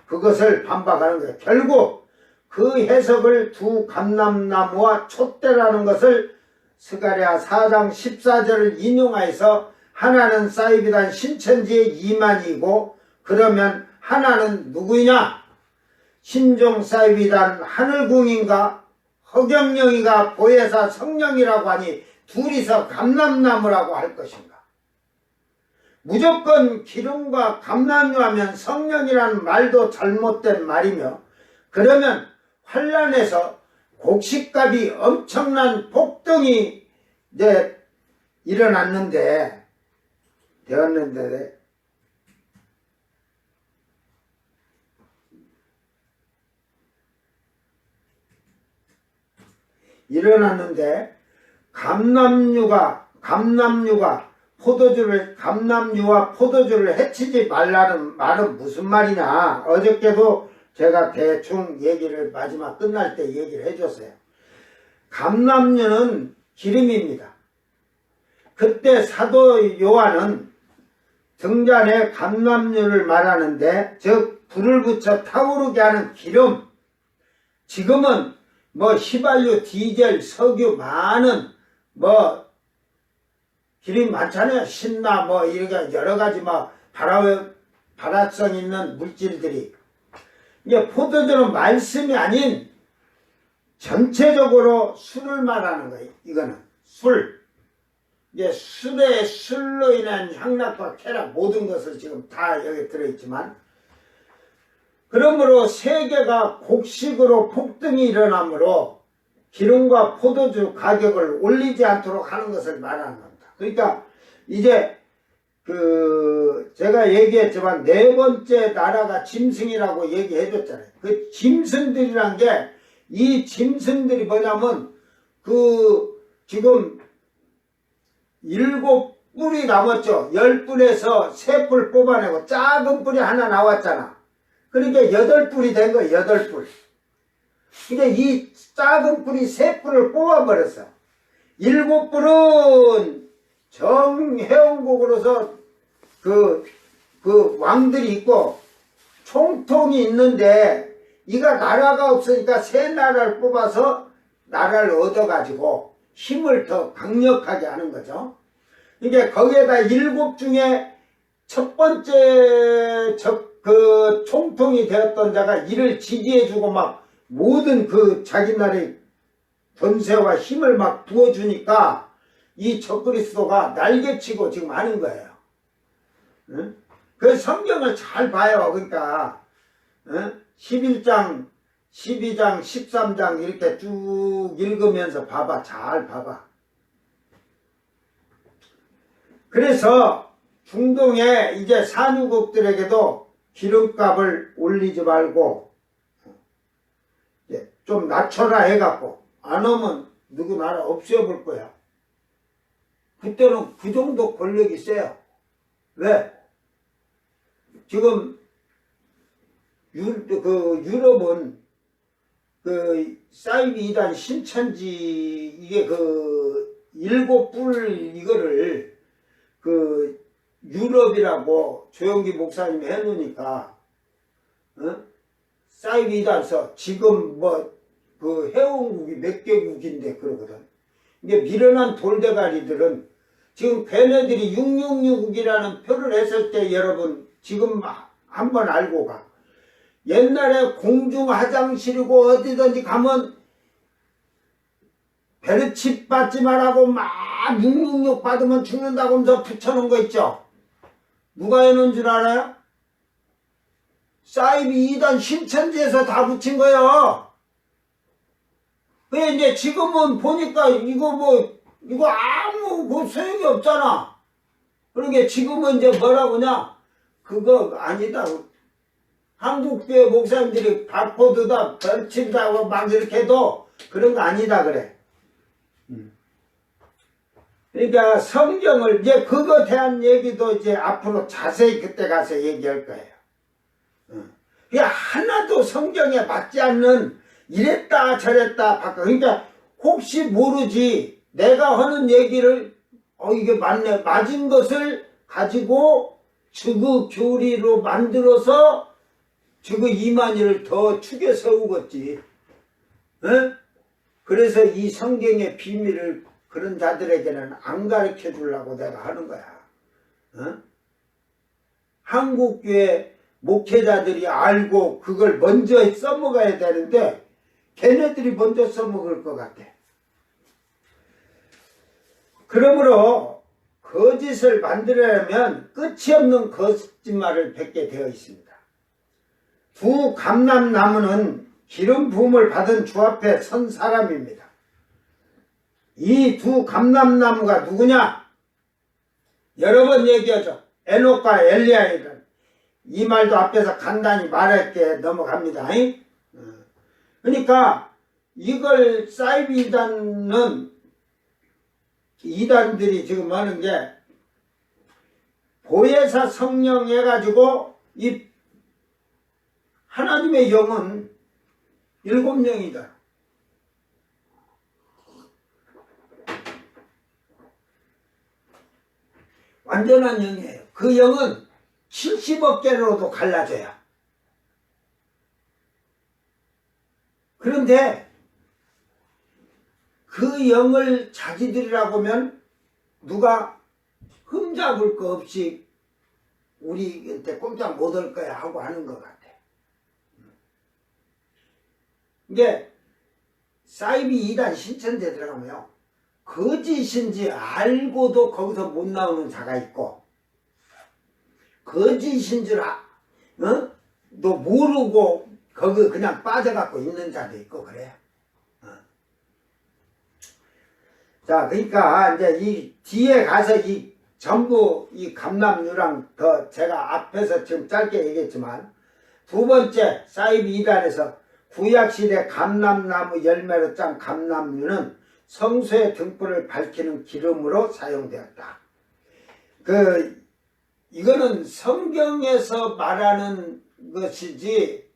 그것을 반박하는 거야. 결국 그 해석을 두 감람나무와 촛대라는 것을 스가랴 4장 14절을 인용하여서 하나는 사이비단 신천지의 이만희이고 그러면 하나는 누구이냐? 신종 사이비단 하늘궁인가 허경영이가 보혜사 성령이라고 하니 둘이서 감람나무라고 할 것인가? 무조건 기름과 감람류 하면 성령이라는 말도 잘못된 말이며 그러면 환란에서 곡식값이 엄청난 폭등이 되었는데 감람류와 포도주를 해치지 말라는 말은 무슨 말이냐. 어저께도 제가 대충 얘기를 마지막 끝날 때 얘기를 해줬어요. 감람류는 기름입니다. 그때 사도 요한은 등잔에 감람류를 말하는데 즉 불을 붙여 타오르게 하는 기름. 지금은 뭐 휘발유, 디젤, 석유 많은 뭐 기름이 많잖아요. 신나 뭐 이렇게 여러 가지 뭐 발화성 있는 물질들이. 이게 포도주는 말씀이 아닌 전체적으로 술을 말하는 거예요. 이거는 술. 이게 술로 인한 향락과 쾌락 모든 것을 지금 다 여기 들어있지만 그러므로 세계가 곡식으로 폭등이 일어나므로 기름과 포도주 가격을 올리지 않도록 하는 것을 말하는 겁니다. 그러니까 이제 제가 얘기했지만 네 번째 나라가 짐승이라고 얘기해줬잖아요. 그 짐승들이란 게 이 짐승들이 뭐냐면 지금 7뿔이 남았죠. 10뿔에서 3뿔 뽑아내고 작은 뿔이 하나 나왔잖아. 그러니까 8뿔이 된 거예요. 8뿔. 근데 이 작은 뿔이 3뿔을 뽑아버렸어. 7뿔은 정해원국으로서 그 왕들이 있고 총통이 있는데 이가 나라가 없으니까 새 나라를 뽑아서 나라를 얻어가지고 힘을 더 강력하게 하는 거죠. 이게 거기에다 7 중에 첫 번째 총통이 되었던 자가 이를 지지해주고 막 모든 자기 나라의 권세와 힘을 막 부어주니까 이 적그리스도가 날개치고 지금 하는 거예요. 응? 그 성경을 잘 봐요. 그러니까 11장, 12장, 13장 이렇게 쭉 읽으면서 봐봐. 잘 봐봐. 그래서 중동에 이제 산유국들에게도 기름값을 올리지 말고 좀 낮춰라 해갖고 안 오면 누구 나라 없애볼 거야. 그때는 그 정도 권력이 세요. 왜? 지금 유럽은 사이비단 신천지 이게 7뿔 이거를 유럽이라고 조영기 목사님이 해놓으니까 사이비단서 지금 회원국이 몇 개국인데 그러거든. 이게 미련한 돌대가리들은 지금 걔네들이 666이라는 표를 했을 때 여러분 지금 한번 알고 가. 옛날에 공중 화장실이고 어디든지 가면 베르칩 받지 말라고 막 666 받으면 죽는다고 하면서 붙여놓은 거 있죠. 누가 해놓은 줄 알아요? 사이비 이단 신천지에서 다 붙인 거예요. 왜 이제 지금은 보니까 이거 아무 소용이 없잖아. 그러니까 지금은 이제 뭐라고냐? 그거 아니다. 한국교회 목사님들이 바포드다, 별칠다 막 이렇게 해도 그런 거 아니다 그래. 그러니까 성경을 이제 그거 대한 얘기도 이제 앞으로 자세히 그때 가서 얘기할 거예요. 그냥 하나도 성경에 맞지 않는 이랬다 저랬다 바꿔. 그러니까 혹시 모르지 내가 하는 얘기를 이게 맞네 맞은 것을 가지고 저거 교리로 만들어서 저거 이만희를 더 축에 세우겠지. 그래서 이 성경의 비밀을 그런 자들에게는 안 가르쳐 주려고 내가 하는 거야. 한국교회 목회자들이 알고 그걸 먼저 써먹어야 되는데 걔네들이 먼저 써먹을 것 같아. 그러므로 거짓을 만들려면 끝이 없는 거짓말을 뱉게 되어 있습니다. 두 감람나무는 기름 부음을 받은 주 앞에 선 사람입니다. 이 두 감람나무가 누구냐? 여러 번 얘기하죠. 에녹과 엘리야이다. 이 말도 앞에서 간단히 말할게 넘어갑니다. 그러니까 이걸 사이비 이단들이 지금 하는 게 보혜사 성령 해가지고 이 하나님의 영은 7명이다. 완전한 영이에요. 그 영은 70억 개로도 갈라져요. 그런데 그 영을 자기들이라고 하면 누가 흠잡을 거 없이 우리한테 꼼짝 못 할 거야 하고 하는 것 같아. 이게 사이비 2단 신천지에 들어가면요. 거짓인지 알고도 거기서 못 나오는 자가 있고 거짓인 줄 너 모르고 거기 그냥 빠져갖고 있는 자도 있고 그래요. 자, 그러니까 이제 이 뒤에 가서 이 전부 이 감람류랑 더 제가 앞에서 지금 짧게 얘기했지만 두 번째 사이비 2단에서 구약시대 감람나무 열매로 짠 감람류는 성소의 등불을 밝히는 기름으로 사용되었다. 이거는 성경에서 말하는 것이지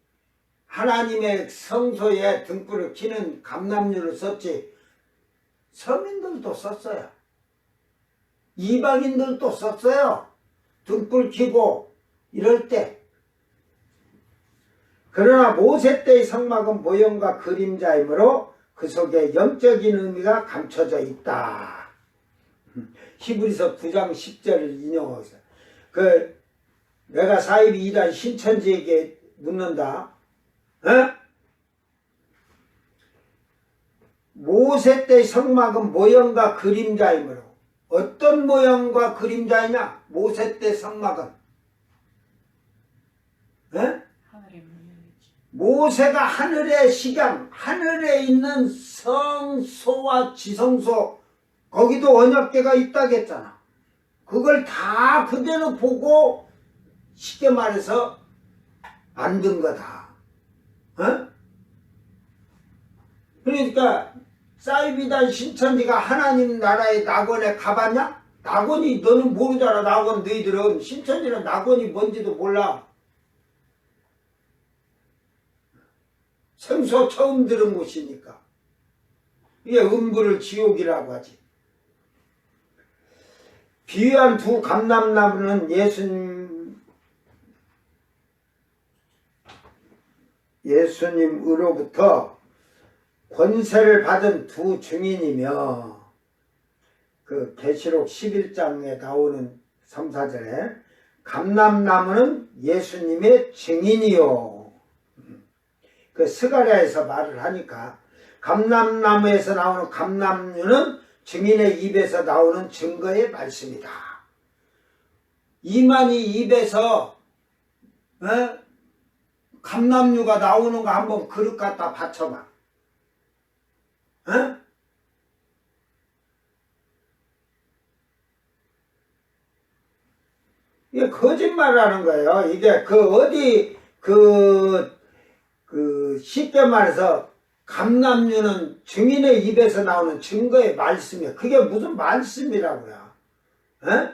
하나님의 성소에 등불을 켜는 감람류를 썼지 서민들도 썼어요. 이방인들도 썼어요. 등불 켜고 이럴 때. 그러나 모세 때의 성막은 모형과 그림자이므로 그 속에 영적인 의미가 감춰져 있다. 히브리서 9장 10절을 인용하고 있어요. 내가 사이비 2단 신천지에게 묻는다. 모세 때의 성막은 모형과 그림자이므로 어떤 모형과 그림자이냐? 모세 때 성막은 모세가 하늘의 식양, 하늘에 있는 성소와 지성소 거기도 언약궤가 있다겠잖아. 그걸 다 그대로 보고 쉽게 말해서 만든 거다. 그러니까 사이비단 신천지가 하나님 나라의 낙원에 가봤냐? 낙원이 너는 모르잖아. 낙원 너희들은 신천지는 낙원이 뭔지도 몰라. 생소 처음 들은 곳이니까. 이게 음부를 지옥이라고 하지. 비유한 두 감람나무는 예수님으로부터 권세를 받은 두 증인이며 계시록 11장에 나오는 3, 4절에 감람나무는 예수님의 증인이요. 스가랴에서 말을 하니까 감람나무에서 나오는 감람류는 증인의 입에서 나오는 증거의 말씀이다. 이만희 입에서 감남류가 나오는 거 한번 그릇 갖다 받쳐봐. 어? 이게 거짓말하는 거예요. 이게 쉽게 말해서 감남류는 증인의 입에서 나오는 증거의 말씀이에요. 그게 무슨 말씀이라고요? 어?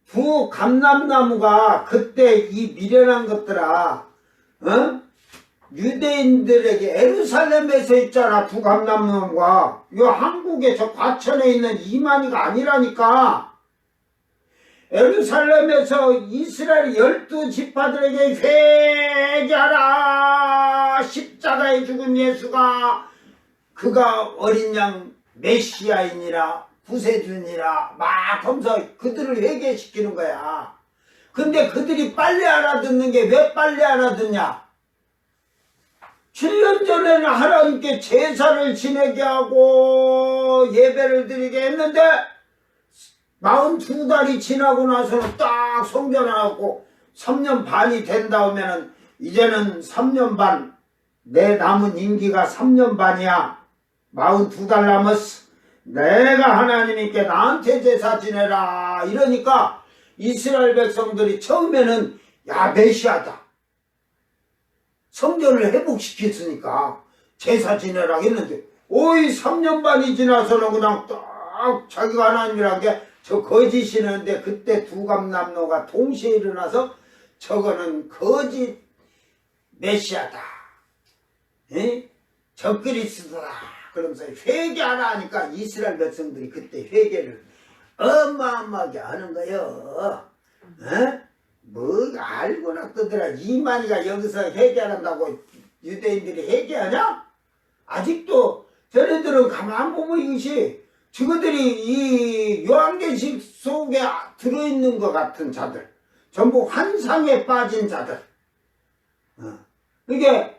두 감람나무가 그때 이 미련한 것들아, 어? 유대인들에게 에루살렘에서 있잖아. 두 감람나무가 이 한국에 저 과천에 있는 이만희가 아니라니까. 에루살렘에서 이스라엘 12지파들에게 회개하라. 십자가에 죽은 예수가 그가 어린 양 메시아이니라 구세주니라 막 하면서 그들을 회개시키는 거야. 근데 그들이 빨리 알아듣는 게 왜 빨리 알아듣냐? 7년 전에는 하나님께 제사를 지내게 하고 예배를 드리게 했는데 42달이 지나고 나서는 딱 성전을 하고 3년 반이 된 다음에는 이제는 3년 반, 내 남은 임기가 3년 반이야. 42달 남았어. 내가 하나님께 나한테 제사 지내라. 이러니까 이스라엘 백성들이 처음에는 야 메시아다. 성전을 회복시켰으니까 제사 지내라 했는데 오이 3년 반이 지나서는 그냥 딱 자기가 하나님이란 게 저 거짓이는데 그때 두 감람노가 동시에 일어나서 저거는 거짓 메시아다. 에? 저 그리스도다. 그러면서 회개하라 하니까 이스라엘 백성들이 그때 회개를 어마어마하게 하는 거요. 에? 뭐 알고나 뜨더라. 이만희가 여기서 회개한다고 유대인들이 회개하냐? 아직도 저네들은 가만 보면 이것이 저것들이 이 요한계시록 속에 들어있는 것 같은 자들, 전부 환상에 빠진 자들. 이게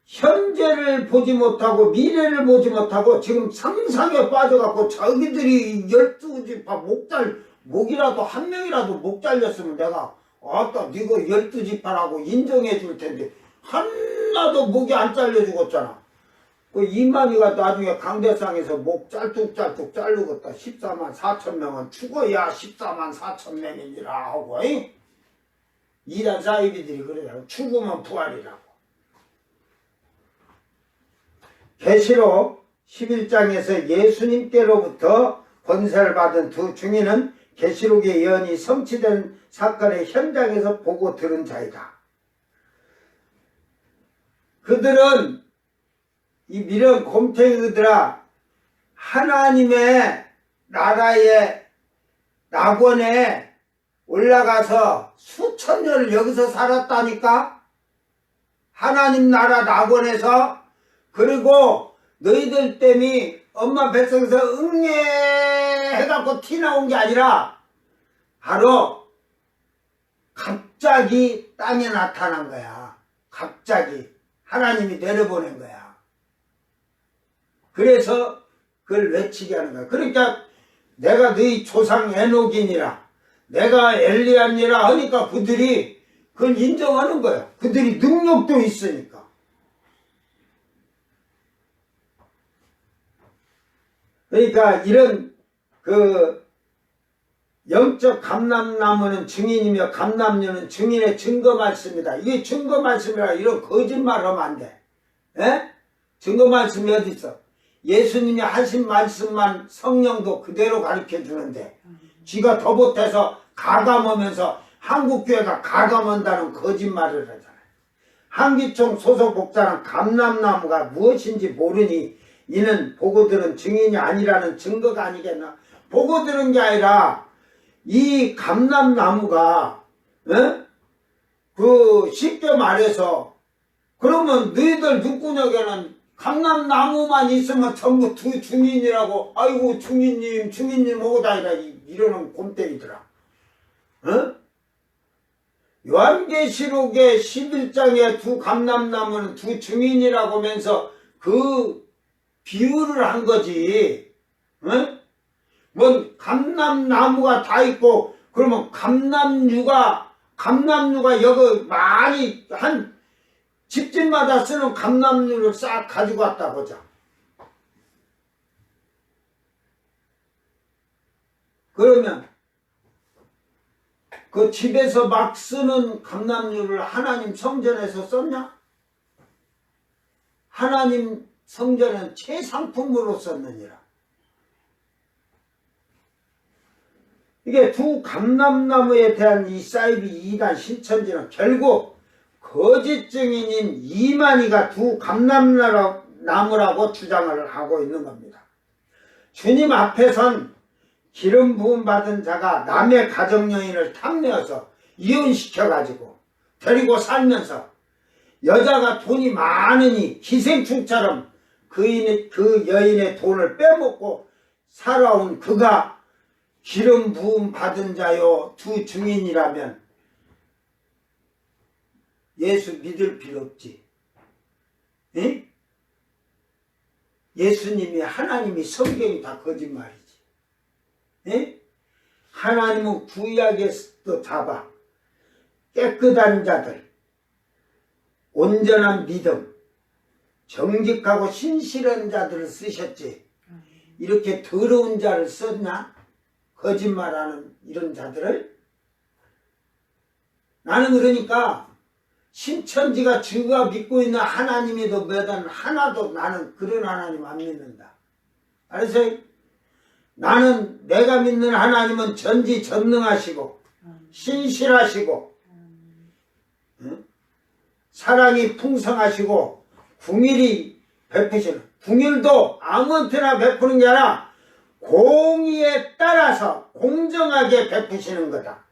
현재를 보지 못하고 미래를 보지 못하고 지금 상상에 빠져갖고 자기들이 12지파 목이라도 한 명이라도 목 잘렸으면 내가 아따 니가 12지파라고 인정해 줄 텐데 하나도 목이 안 잘려 죽었잖아. 그 이만희가 나중에 강대상에서 목 짤뚝짤뚝 자르겠다. 14만 4천 명은 죽어야 14만 4천 명이니라 하고 이란 사이비들이 그러더라고. 죽으면 부활이라고. 계시록 11장에서 예수님께로부터 권세를 받은 두 증인은 계시록의 예언이 성취된 사건의 현장에서 보고 들은 자이다. 그들은 이 미련 곰탱이들아 하나님의 나라의 낙원에 올라가서 수천 년을 여기서 살았다니까. 하나님 나라 낙원에서. 그리고 너희들 때문에 엄마 뱃속에서 응애해갖고 티 나온 게 아니라 바로 갑자기 땅에 나타난 거야. 갑자기 하나님이 내려보낸 거야. 그래서 그걸 외치게 하는 거야. 그러니까 내가 너희 조상 에녹이니라 내가 엘리야니라 하니까 그들이 그걸 인정하는 거야. 그들이 능력도 있으니까. 그러니까 이런 영적 감람나무는 증인이며 감람류는 증인의 증거 말씀이다. 이게 증거 말씀이라 이런 거짓말 하면 안 돼. 에? 증거 말씀이 어디 있어? 예수님이 하신 말씀만 성령도 그대로 가르쳐 주는데 지가 더 못해서 가감하면서 한국교회가 가감한다는 거짓말을 하잖아요. 한기총 소속 목사는 감람나무가 무엇인지 모르니 이는 보고 들은 증인이 아니라는 증거가 아니겠나. 보고 들은 게 아니라 이 감람나무가 쉽게 말해서 그러면 너희들 육군역에는 감람나무만 있으면 전부 두 증인이라고 아이고 증인님 오고 다니라 이러는 곰땡이더라. 요한계시록의 11장에 두 감람나무는 두 증인이라고 하면서 그 비유를 한 거지. 뭔 감람나무가 다 있고 그러면 감람류가 감람류가 여기 많이 한 집집마다 쓰는 감람류를 싹 가지고 왔다 보자. 그러면 그 집에서 막 쓰는 감람류를 하나님 성전에서 썼냐? 하나님 성전은 최상품으로 썼느니라. 이게 두 감람나무에 대한 이 사이비 이단 신천지는 결국 거짓 증인인 이만희가 두 감람나무라고 주장을 하고 있는 겁니다. 주님 앞에선 기름 부음 받은 자가 남의 가정 여인을 탐내어서 이혼시켜가지고 데리고 살면서 여자가 돈이 많으니 기생충처럼 그 여인의 돈을 빼먹고 살아온 그가 기름 부음 받은 자요 두 증인이라면 예수 믿을 필요 없지. 에? 예수님이 하나님이 성경이 다 거짓말이지. 에? 하나님은 구약에서도 잡아 깨끗한 자들, 온전한 믿음, 정직하고 신실한 자들을 쓰셨지. 이렇게 더러운 자를 썼나? 거짓말하는 이런 자들을? 나는 그러니까 신천지가 주가 믿고 있는 하나님에도 몇안 하나도 나는 그런 하나님 안 믿는다. 알았어요? 나는 내가 믿는 하나님은 전지전능하시고 신실하시고 응? 사랑이 풍성하시고 궁일이 베푸시는 궁일도 아무한테나 베푸는 게 아니라 공의에 따라서 공정하게 베푸시는 거다.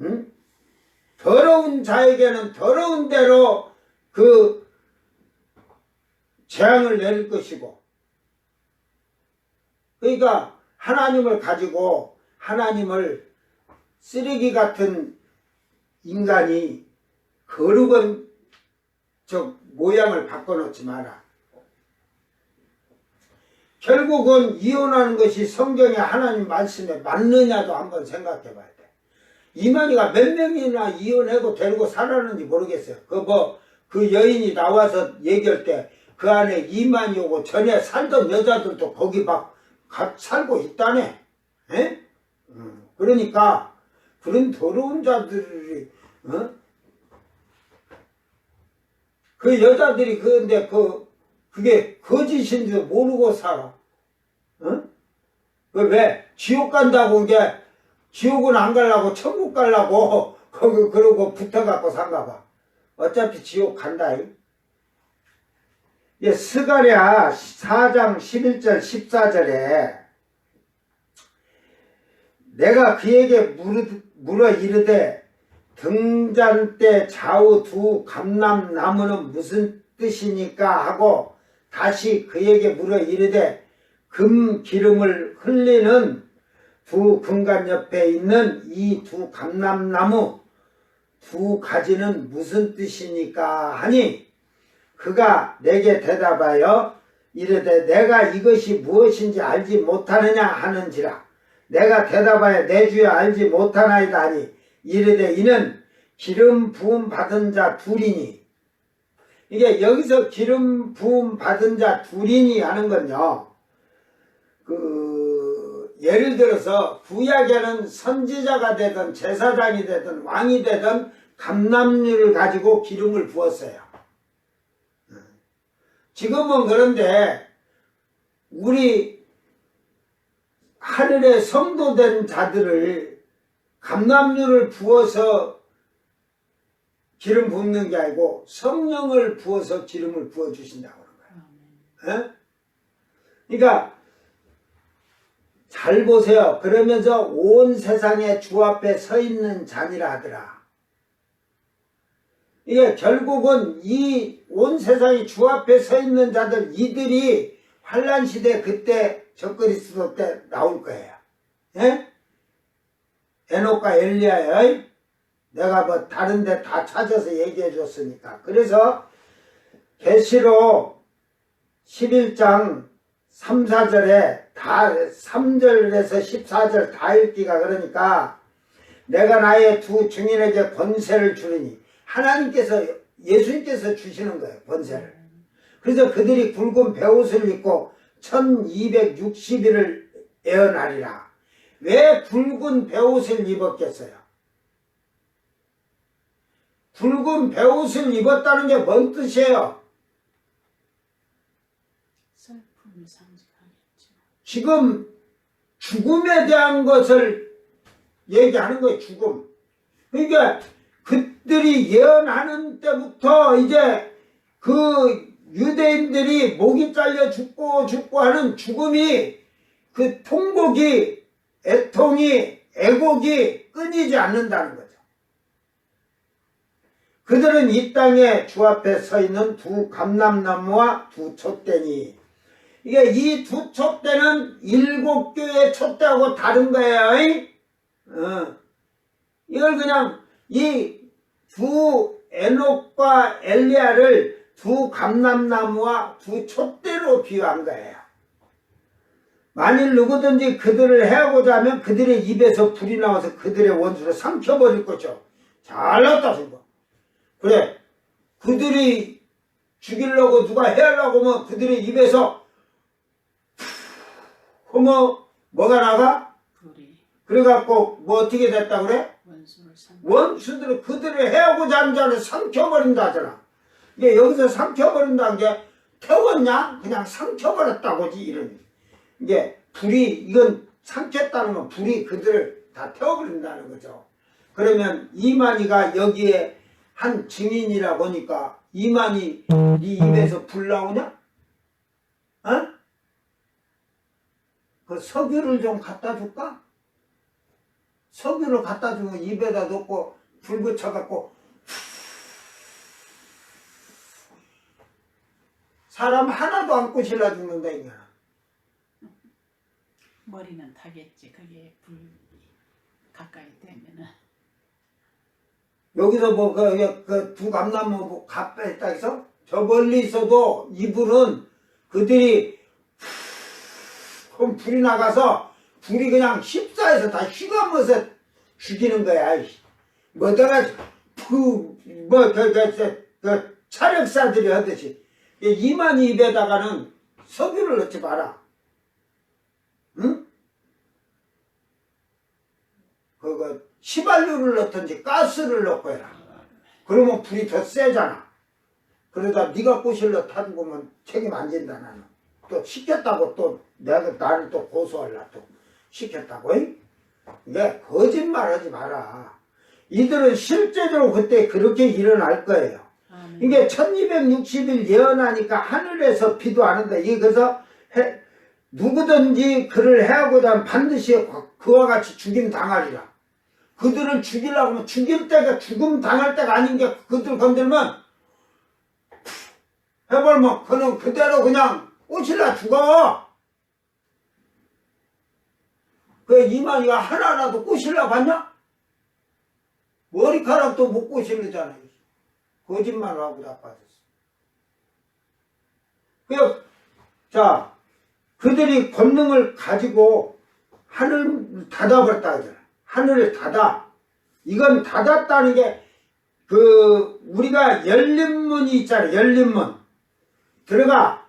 응? 더러운 자에게는 더러운 대로 그 재앙을 내릴 것이고, 그러니까 하나님을 가지고 하나님을 쓰레기 같은 인간이 거룩한 저 모양을 바꿔놓지 마라. 결국은 이혼하는 것이 성경의 하나님 말씀에 맞느냐도 한번 생각해 봐야 돼. 이만희가 몇 명이나 이혼하고 데리고 살았는지 모르겠어요. 그 여인이 나와서 얘기할 때 그 안에 이만희 오고 전에 살던 여자들도 거기 막 살고 있다네. 에? 그러니까 그런 더러운 자들이 그 여자들이 근데 그게 거짓인지도 모르고 살아. 왜 지옥 간다고 온 게 지옥은 안 가려고 천국 가려고 거기 그러고 붙어갖고 산가 봐. 어차피 지옥 간다. 스가랴 4장 11절 14절에 내가 그에게 물어 이르되 등잔 때 좌우 두 감람나무는 무슨 뜻이니까 하고 다시 그에게 물어 이르되 금 기름을 흘리는 두 금관 옆에 있는 이 두 감람나무 두 가지는 무슨 뜻이니까 하니 그가 내게 대답하여 이르되 내가 이것이 무엇인지 알지 못하느냐 하는지라. 내가 대답하여 내 주여 알지 못하나이다 하니 이르되 이는 기름 부음 받은 자 둘이니. 이게 여기서 기름 부음 받은 자 둘이니 하는 건요, 예를 들어서 구약에는 선지자가 되든 제사장이 되든 왕이 되든 감람류를 가지고 기름을 부었어요. 지금은 그런데 우리 하늘에 성도된 자들을 감람류를 부어서 기름 붓는 게 아니고 성령을 부어서 기름을 부어주신다고 그런 거예요. 그러니까 잘 보세요. 그러면서 온 세상에 주 앞에 서 있는 자니라 하더라. 이게 결국은 이 온 세상이 주 앞에 서 있는 자들, 이들이 환란 시대 그때 적그리스도 때 나올 거예요. 예? 에녹과 엘리야요. 내가 뭐 다른 데 다 찾아서 얘기해 줬으니까. 그래서 계시록 11장 3, 4절에 다 3절에서 14절 다 읽기가 그러니까 내가 나의 두 증인에게 권세를 주리니 하나님께서 예수님께서 주시는 거예요. 권세를. 그래서 그들이 굵은 베옷을 입고 1260일을 애어나리라. 왜 굵은 베옷을 입었겠어요? 굵은 베옷을 입었다는 게 뭔 뜻이에요? 슬픔을 상징하겠죠. 지금 죽음에 대한 것을 얘기하는 거예요. 죽음. 그러니까 그들이 예언하는 때부터 이제 그 유대인들이 목이 잘려 죽고 하는 죽음이 그 통곡이 애통이 애곡이 끊이지 않는다는 거죠. 그들은 이 땅에 주 앞에 서 있는 두 감람나무와 두 촛대니 이게 이 두 촛대는 7교의 촛대하고 다른 거예요. 이걸 그냥 이 두 에녹과 엘리야를 두 감람나무와 두 촛대로 비유한 거예요. 만일 누구든지 그들을 해하고자 하면 그들의 입에서 불이 나와서 그들의 원수를 삼켜버릴 거죠. 잘났다 생각. 그래, 그들이 죽이려고 누가 해하려고 하면 그들의 입에서 뭐가 나가? 불이 그래갖고 뭐 어떻게 됐다 그래? 원수를 그들을 해하고자 하는 자를 삼켜버린다잖아. 이게 여기서 삼켜버린다는 게 태웠냐? 그냥 삼켜버렸다고지 이런. 이게 불이 이건 삼켰다는 건 불이 그들을 다 태워버린다는 거죠. 그러면 이만희가 여기에 한 증인이라 보니까 이만희 네 입에서 불 나오냐? 어? 그 석유를 좀 갖다 줄까? 석유를 갖다 주고 입에다 넣고 불 붙여갖고 사람 하나도 안 꼬실라 죽는다 이거야. 머리는 타겠지. 그게 불 가까이 되면은. 여기서 뭐 그 두 감나무 뭐 갑배 했다 해서 저 멀리 있어도 이불은 그들이 그럼 불이 나가서 불이 그냥 휩싸여서 다 휘감아서 죽이는 거야. 뭐다가 그 차력사들이 하듯이 이만희 입에다가는 석유를 넣지 마라. 응? 그거 휘발유를 넣든지 가스를 넣고 해라. 그러면 불이 더 세잖아. 그러다 네가 꼬실러 타는 거면 책임 안 진다 나는. 또 시켰다고 또 내가 나를 또 고소할라 또 시켰다고. 이게 거짓말하지 마라. 이들은 실제적으로 그때 그렇게 일어날 거예요. 이게 1260일 예언하니까 하늘에서 비도 안 온다. 이게 그래서 누구든지 그를 해하고자 하면 반드시 그와 같이 죽임 당하리라. 그들을 죽이려고 하면 죽일 때가 죽음 당할 때가 아닌 게 그들 건들면 해볼면 그는 그대로 그냥 꼬실라 죽어. 그 이만희가 하나라도 꼬실라 봤냐? 머리카락도 못 꼬실르잖아. 거짓말을 하고 나빠졌어. 자, 그들이 권능을 가지고 하늘을 닫아버렸다 하잖아. 하늘을 닫아. 이건 닫았다는 게 우리가 열린 문이 있잖아. 열린 문. 들어가.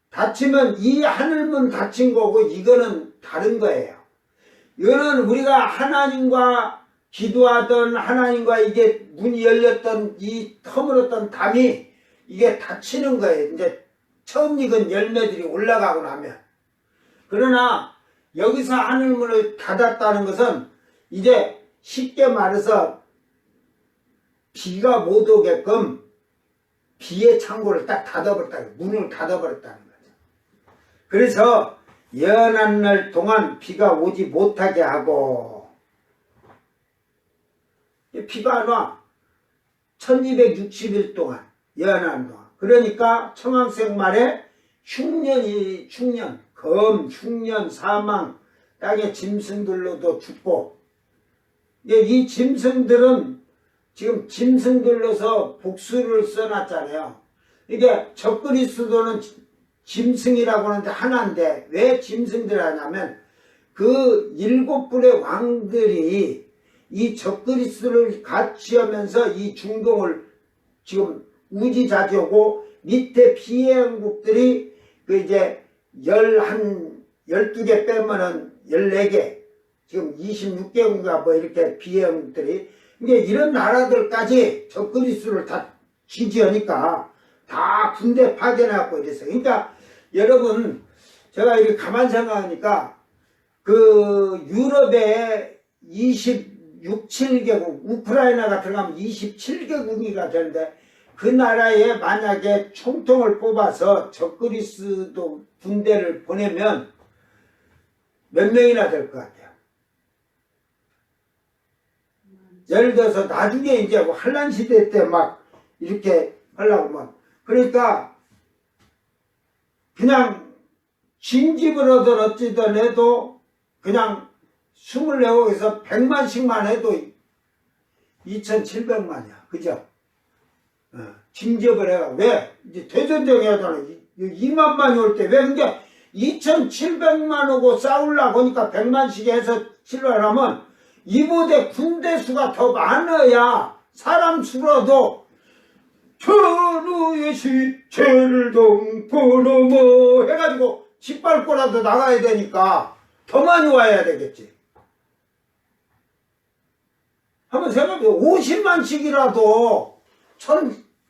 닫히면 이 하늘문 닫힌 거고 이거는 다른 거예요. 이거는 우리가 하나님과 기도하던 하나님과 이게 문이 열렸던 이 허물었던 담이 이게 닫히는 거예요. 이제 처음 익은 열매들이 올라가고 나면. 그러나 여기서 하늘문을 닫았다는 것은 이제 쉽게 말해서 비가 못 오게끔 비의 창고를 딱 닫아버렸다. 문을 닫아버렸다는 거죠. 그래서 예언한 날 동안 비가 오지 못하게 하고 비가 안 와. 1260일 동안 예언한 동안. 그러니까 청황색 말에 흉년이 흉년, 검, 흉년, 사망, 땅의 짐승들로도 죽고 이 짐승들은 지금 짐승들로서 복수를 써놨잖아요. 이게 적그리스도는 짐승이라고 하는데 하나인데 왜 짐승들 하냐면 그 7불의 왕들이 이 적그리스를 같이 하면서 이 중동을 지금 우지자지하고 밑에 비행국들이 그 이제 12개 빼면은 14개, 지금 26개국인가 뭐 이렇게 비행국들이, 이게 이런 나라들까지 적그리스를 다 지지하니까 다 군대 파견해갖고 이랬어요. 그러니까 여러분, 제가 이렇게 가만 생각하니까 그 유럽에 26, 7개국, 우크라이나가 들어가면 27개국이가 되는데, 그 나라에 만약에 총통을 뽑아서 적그리스도 군대를 보내면 몇 명이나 될 것 같아요. 예를 들어서 나중에 이제 한란 시대 때 막 이렇게 하려고 막, 그러니까 그냥 징집을 하든 어찌든 해도 그냥 24개국에서 100만씩만 해도 2,700만이야. 그죠? 징집을 해가. 왜? 이제 대전쟁 해야 되잖아. 2만만이 올 때. 왜? 그게 2,700만하고 싸우려고 하니까 100만씩 해서 치료하려면 이보다 군대 수가 더 많아야 사람 수로도 천우의 시체를 동포 넘어 해가지고 짓밟고라도 나가야 되니까 더 많이 와야 되겠지. 한번 생각해. 50만씩이라도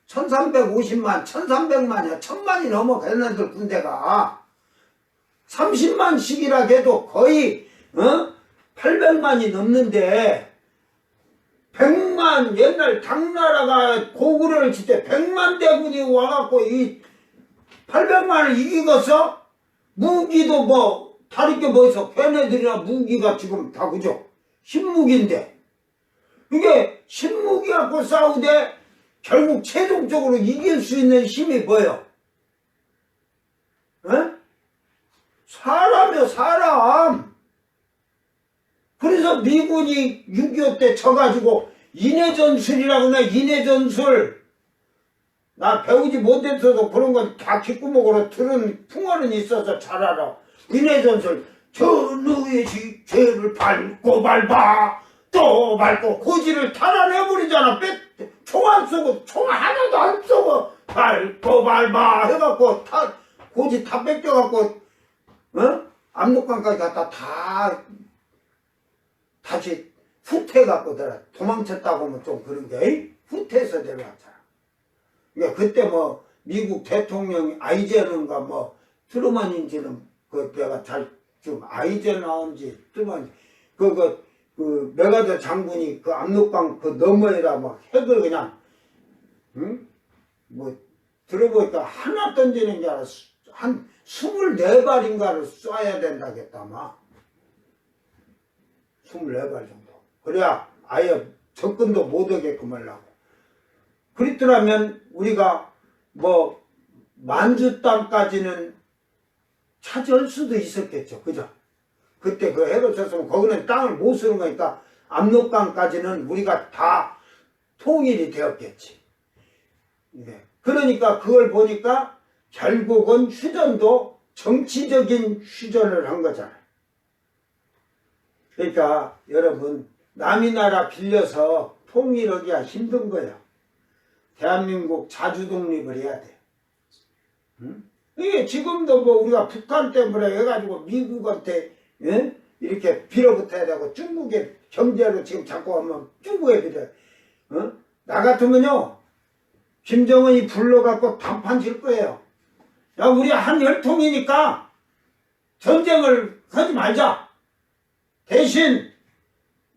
1350만, 1300만이야. 1000만이 넘어 걔네들 군대가. 30만씩이라 해도 거의 800만이 넘는데 100만, 옛날 당나라가 고구려를 칠 때 100만 대군이 와갖고 이 800만을 이기겠어? 무기도 뭐 다를 게 뭐 있어. 걔네들이나 무기가 지금 다 그죠? 신무기인데 이게 신무기 갖고 싸우되 결국 최종적으로 이길 수 있는 힘이 뭐예요? 사람이요, 사람. 그래서 미군이 6.25 때 쳐가지고 인해전술이라고 해. 인해전술. 나 배우지 못했어도 그런 건 다 귓구멍으로 들은 풍어는 있어서 잘 알아. 인해전술. 전우의 시체를 밟고 밟아 또 밟고 고지를 탈환해버리잖아. 총 안 쏘고, 총 하나도 안 쏘고 밟고 밟아 해갖고 고지 다 뺏겨갖고 압록강까지 갔다 다 다시 후퇴해갖고 도망쳤다고 하면 좀 그런 게 후퇴해서 내려왔잖아. 그러니까 그때 뭐 미국 대통령 아이젠인가 뭐 트루먼인지는 그 내가 잘 지금 아이젠 나온지 트루먼 그 메가더 장군이 그 압록강 그 너머에다 막 핵을 그냥 뭐 들어보니까 하나 던지는 게 아니라 한 24발인가를 쏴야 된다겠다 아마. 24발 정도. 그래야 아예 접근도 못하게끔 하려고. 그랬더라면 우리가 뭐 만주 땅까지는 차지할 수도 있었겠죠. 그죠? 그때 그 핵을 쳤으면 거기는 땅을 못 쓰는 거니까 압록강까지는 우리가 다 통일이 되었겠지. 네. 그러니까 그걸 보니까 결국은 휴전도 정치적인 휴전을 한 거잖아요. 그러니까 여러분 남의 나라 빌려서 통일하기가 힘든 거예요. 대한민국 자주독립을 해야 돼. 이게 지금도 뭐 우리가 북한 때문에 해가지고 미국한테 이렇게 빌어붙어야 되고 중국의 경제로 지금 자꾸 하면 중국에 빌어. 나 같으면요 김정은이 불러갖고 단판 질 거예요. 야 우리 한 혈통이니까 전쟁을 하지 말자. 대신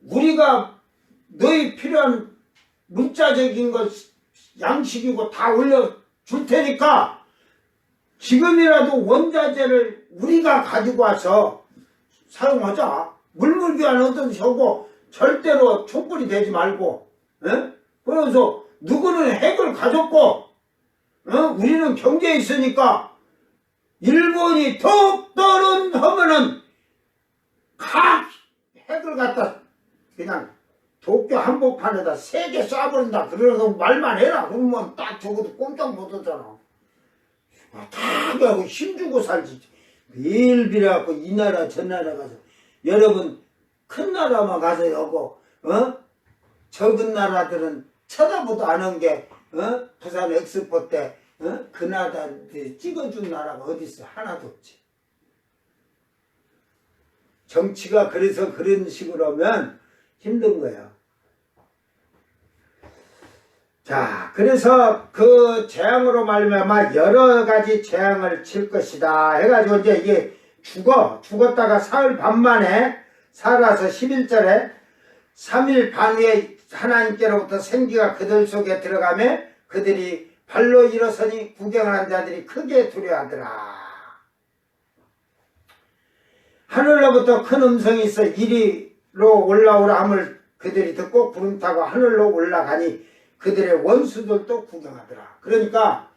우리가 너희 필요한 문자적인 것 양식이고 다 올려줄 테니까 지금이라도 원자재를 우리가 가지고 와서 사용하자. 물물교환 하든지 하고 절대로 촛불이 되지 말고. 그래서 누구는 핵을 가졌고 우리는 경제에 있으니까 일본이 턱떨은 하면은 각 핵을 갖다 그냥 도쿄 한복판에다 3개 쏴버린다. 그러고 말만 해라. 그러면 딱 적어도 꼼짝 못하잖아. 다 하고 힘주고 살지. 매일 빌어갖고 이 나라 저 나라 가서 여러분 큰 나라만 가서 하고 적은 나라들은 쳐다보도 안 한 게 부산 엑스포 때 그 나라들 찍어준 나라가 어디 있어? 하나도 없지. 정치가 그래서 그런 식으로 하면 힘든 거예요. 자, 그래서 그 재앙으로 말미암아 여러 가지 재앙을 칠 것이다 해가지고 이제 이게 죽었다가 사흘 반 만에 살아서 11절에 3일 반 후에 하나님께로부터 생기가 그들 속에 들어가며 그들이 발로 일어서니 구경을 한 자들이 크게 두려워하더라. 하늘로부터 큰 음성이 있어 이리로 올라오라 함을 그들이 듣고 구름 타고 하늘로 올라가니 그들의 원수들도 구경하더라. 그러니까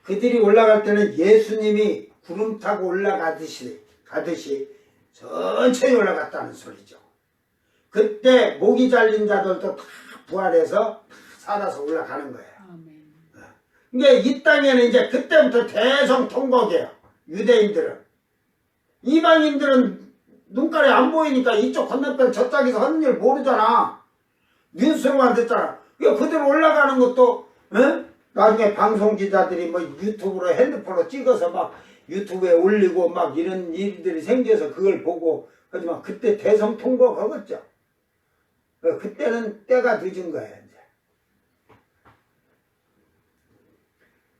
그들이 올라갈 때는 예수님이 구름 타고 올라가듯이 천천히 올라갔다는 소리죠. 그때 목이 잘린 자들도 다 부활해서 다 살아서 올라가는 거예요. 아멘. 그러니까 이 땅에는 이제 그때부터 대성통곡이에요. 유대인들은. 이방인들은 눈깔이 안 보이니까 이쪽 건너편 저쪽에서 하는 일 모르잖아. 뉴스로만 듣잖아. 그들 올라가는 것도 나중에 방송기자들이 뭐 유튜브로 핸드폰으로 찍어서 막 유튜브에 올리고 막 이런 일들이 생겨서 그걸 보고 하지만 그때 대성통곡하겠죠. 그때는 때가 늦은 거예요. 이제.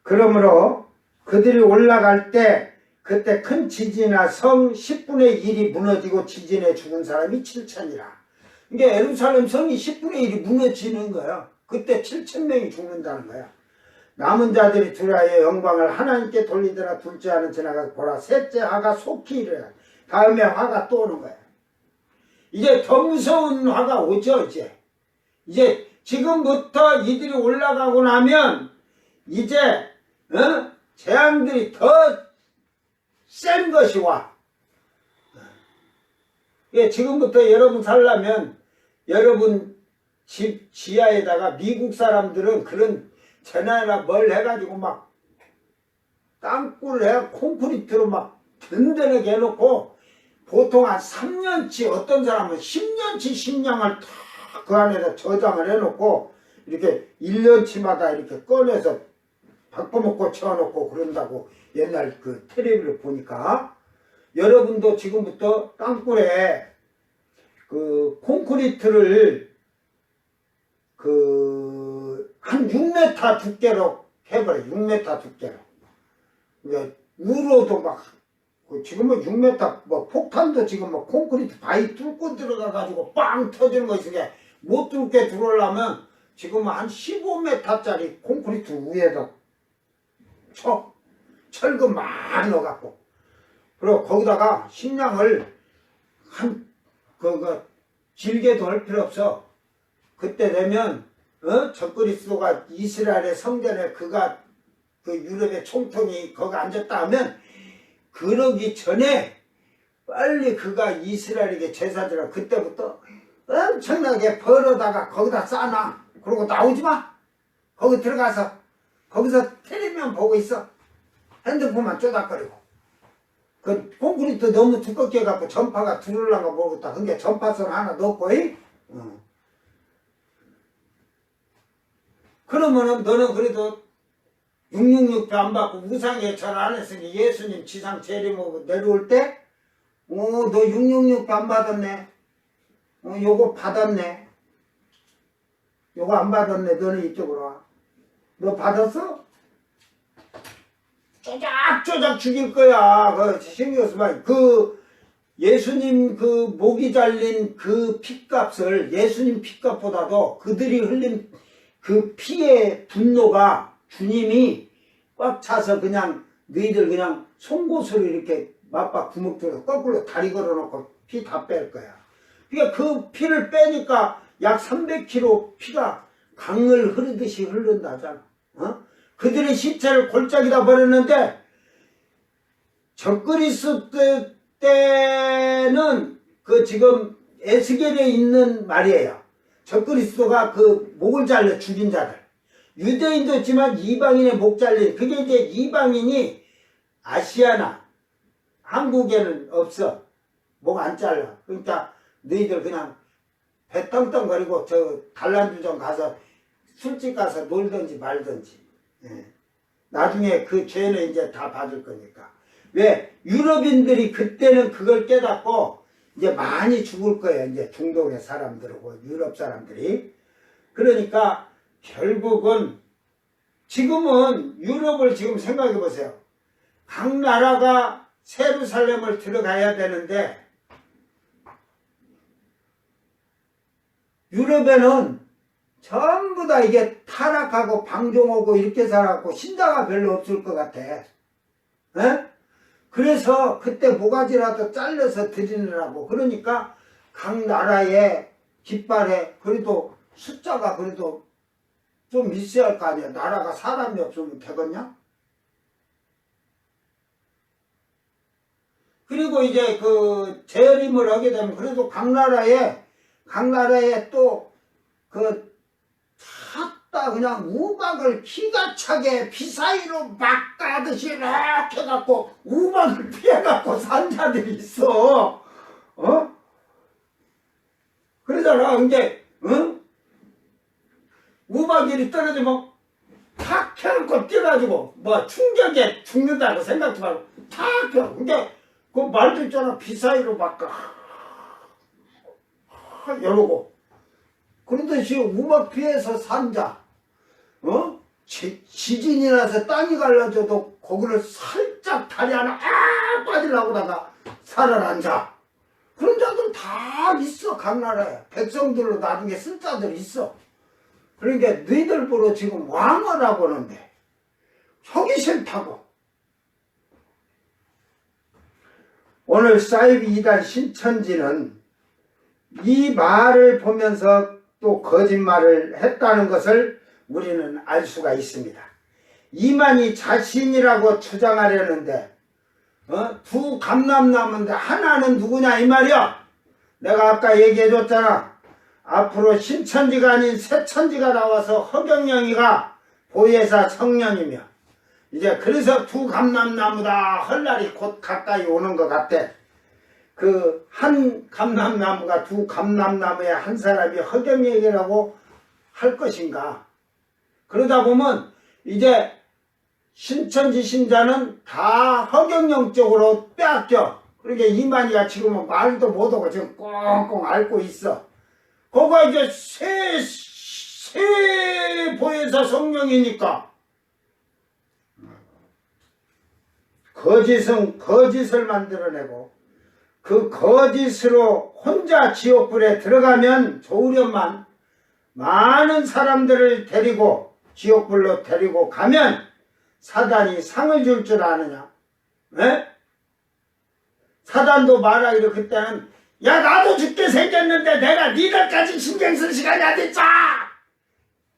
그러므로 그들이 올라갈 때 그때 큰 지진이나 성 10분의 1이 무너지고 지진에 죽은 사람이 7천이라. 이게 예루살렘 성이 10분의 1이 무너지는 거야. 그때 7,000명이 죽는다는 거야. 남은 자들이 두려워하여 영광을 하나님께 돌리더라. 둘째 하는 지나가서 보라. 셋째 화가 속히 이르라. 다음에 화가 또 오는 거야. 이제 더 무서운 화가 오죠. 이제 지금부터 이들이 올라가고 나면 이제 재앙들이 더 센 것이 와. 지금부터 여러분 살려면 여러분 집 지하에다가 미국 사람들은 그런 재난이나 뭘 해가지고 막 땅굴을 해 콘크리트로 막 든든하게 해놓고 보통 한 3년치 어떤 사람은 10년치 식량을 다 그 안에다 저장을 해놓고 이렇게 1년치마다 이렇게 꺼내서 바꿔먹고 채워놓고 그런다고 옛날 그 텔레비를 보니까 여러분도 지금부터 땅굴에 그 콘크리트를 한 6m 두께로 해버려. 6m 두께로. 그러니까 우로도 막 지금은 6m 뭐 폭탄도 지금 뭐 콘크리트 바위 뚫고 들어가가지고 빵 터지는 거 있으니까 못 뚫게 들어오려면 지금 한 15m짜리 콘크리트 위에다 철근 많이 넣어갖고 그리고 거기다가 식량을 길게도 할 필요 없어. 그때 되면 적그리스도가 이스라엘의 성전에 그가 그 유럽의 총통이 거기 앉았다 하면 그러기 전에 빨리 그가 이스라엘에게 제사드려. 그때부터 엄청나게 벌어다가 거기다 싸놔. 그러고 나오지 마. 거기 들어가서 거기서 텔레비전 보고 있어. 핸드폰만 쪼닥거리고. 그 콘크리트 너무 두껍게 해갖고 전파가 들어올란가 모르겠다. 그게 전파선 하나 넣고 그러면은 너는 그래도 666표 안 받고 우상에 절 안 했으니 예수님 지상 재림하고 내려올 때 너 666표 안 받았네. 요거 받았네. 요거 안 받았네. 너는 이쪽으로 와. 너 받았어? 쪼작쪼작 죽일 거야. 신경 쓰지 마. 예수님 목이 잘린 그 피값을 예수님 피값보다도 그들이 흘린 그 피의 분노가 주님이 꽉 차서 그냥 너희들 그냥 송곳으로 이렇게 맞박 구멍 뚫어서 거꾸로 다리 걸어놓고 피 다 뺄 거야. 그러니까 그 피를 빼니까 약 300km 피가 강을 흐르듯이 흐른다잖아. 그들의 시체를 골짜기다 버렸는데 적그리스도 때는 지금 에스겔에 있는 말이에요. 적그리스도가 목을 잘려 죽인 자들. 유대인도 있지만 이방인의 목 잘린 그게 이제 이방인이 아시아나 한국에는 없어. 목 안 잘라. 그러니까 너희들 그냥 배 떵떵거리고 저 단란주점 가서 술집 가서 놀든지 말든지. 예. 나중에 그 죄는 이제 다 받을 거니까. 왜? 유럽인들이 그때는 그걸 깨닫고 이제 많이 죽을 거예요. 이제 중동의 사람들하고 유럽 사람들이. 그러니까 결국은 지금은 유럽을 지금 생각해 보세요. 각 나라가 예루살렘을 들어가야 되는데 유럽에는 전부 다 이게 타락하고 방종하고 이렇게 살았고 신자가 별로 없을 것 같아. 에? 그래서 그때 모가지라도 잘라서 드리느라고. 그러니까 각 나라의 깃발에 그래도 숫자가 그래도 좀 있어야 할 거 아니야. 나라가 사람이 없으면 되겠냐? 그리고 이제 그 재림을 하게 되면 그래도 각 나라에 또 그 다 그냥 우박을 기가 차게 비사이로 막 까듯이 이렇게 해갖고 우박을 피해갖고 산 자들이 있어. 어? 그러잖아. 이제 우박이 떨어지면 탁 켜놓고 뛰어가지고 뭐 충격에 죽는다고 생각도 말고 탁 켜. 근데 그 말도 있잖아. 비사이로 막 이러고. 그러듯이 우박 피해서 산 자. 지진이 나서 땅이 갈라져도 거기를 살짝 다리 하나 빠지려고 다가 살아난 자. 그런 자들 다 있어. 각 나라에. 백성들로 나중에 쓸 자들 있어. 그러니까 너희들 보러 지금 왕을 하고 하는데 속이 싫다고. 오늘 사이비 이단 신천지는 이 말을 보면서 또 거짓말을 했다는 것을 우리는 알 수가 있습니다. 이만희 자신이라고 주장하려는데 두 감남나무인데 하나는 누구냐 이 말이야. 내가 아까 얘기해줬잖아. 앞으로 신천지가 아닌 새천지가 나와서 허경영이가 보혜사 성령이며 이제 그래서 두 감남나무다 할 날이 곧 가까이 오는 것 같아. 그 한 감남나무가 두 감남나무의 한 사람이 허경영이라고 할 것인가. 그러다 보면 이제 신천지 신자는 다 허경영 쪽으로 빼앗겨. 그러니까 이만희가 지금은 말도 못하고 지금 꽁꽁 앓고 있어. 그거 이제 새 보혜사 성령이니까 거짓을 만들어내고 그 거짓으로 혼자 지옥불에 들어가면 좋으련만 많은 사람들을 데리고 지옥불로 데리고 가면 사단이 상을 줄 줄 아느냐? 에? 사단도 말하기로 그때는 야 나도 죽게 생겼는데 내가 니들까지 신경 쓸 시간이 어딨어!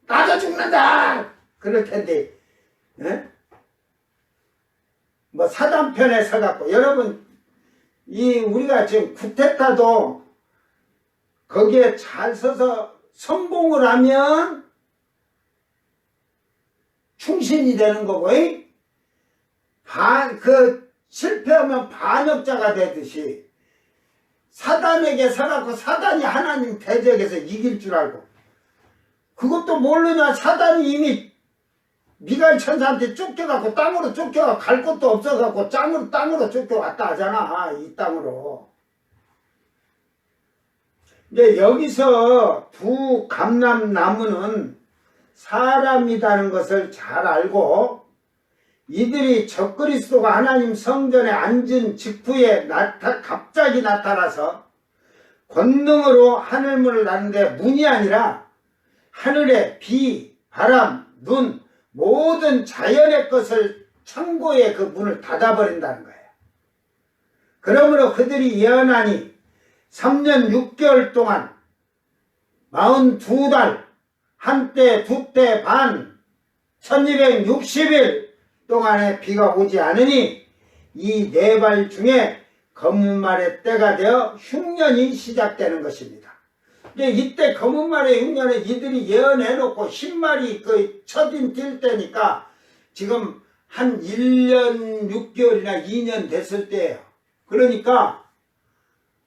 나도 죽는다! 그럴 텐데 에? 뭐 사단 편에 서갖고 여러분 우리가 지금 구테타도 거기에 잘 서서 성공을 하면 충신이 되는 거고, 실패하면 반역자가 되듯이 사단에게 서갖고 사단이 하나님 대적에서 이길 줄 알고 그것도 모르냐. 사단이 이미 미가엘 천사한테 쫓겨갖고 땅으로 쫓겨가 갈 곳도 없어갖고 땅으로 쫓겨왔다 하잖아. 이 땅으로. 근데 여기서 두 감람나무는 사람이라는 것을 잘 알고 이들이 적그리스도가 하나님 성전에 앉은 직후에 갑자기 나타나서 권능으로 하늘문을 나는데 문이 아니라 하늘에 비, 바람, 눈 모든 자연의 것을 창고에 그 문을 닫아버린다는 거예요. 그러므로 그들이 예언하니 3년 6개월 동안 42달 한때 두때 반 1260일 동안에 비가 오지 않으니 이 네 발 중에 검은말의 때가 되어 흉년이 시작되는 것입니다. 근데 이때 검은말의 흉년에 이들이 예언해놓고 10마리 그 첫인 뛸 때니까 지금 한 1년 6개월이나 2년 됐을 때예요. 그러니까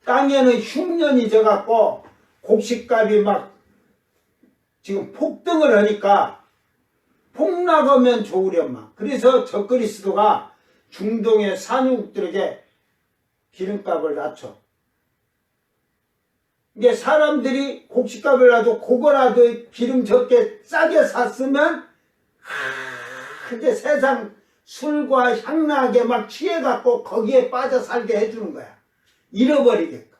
땅에는 흉년이 져갖고 곡식값이 막 지금 폭등을 하니까 폭락하면 좋으련만. 그래서 적그리스도가 중동의 산유국들에게 기름값을 낮춰. 이게 사람들이 곡식값을 놔도 그거라도 기름 적게 싸게 샀으면 그게 세상 술과 향락에 막 취해갖고 거기에 빠져 살게 해주는 거야. 잃어버리게끔.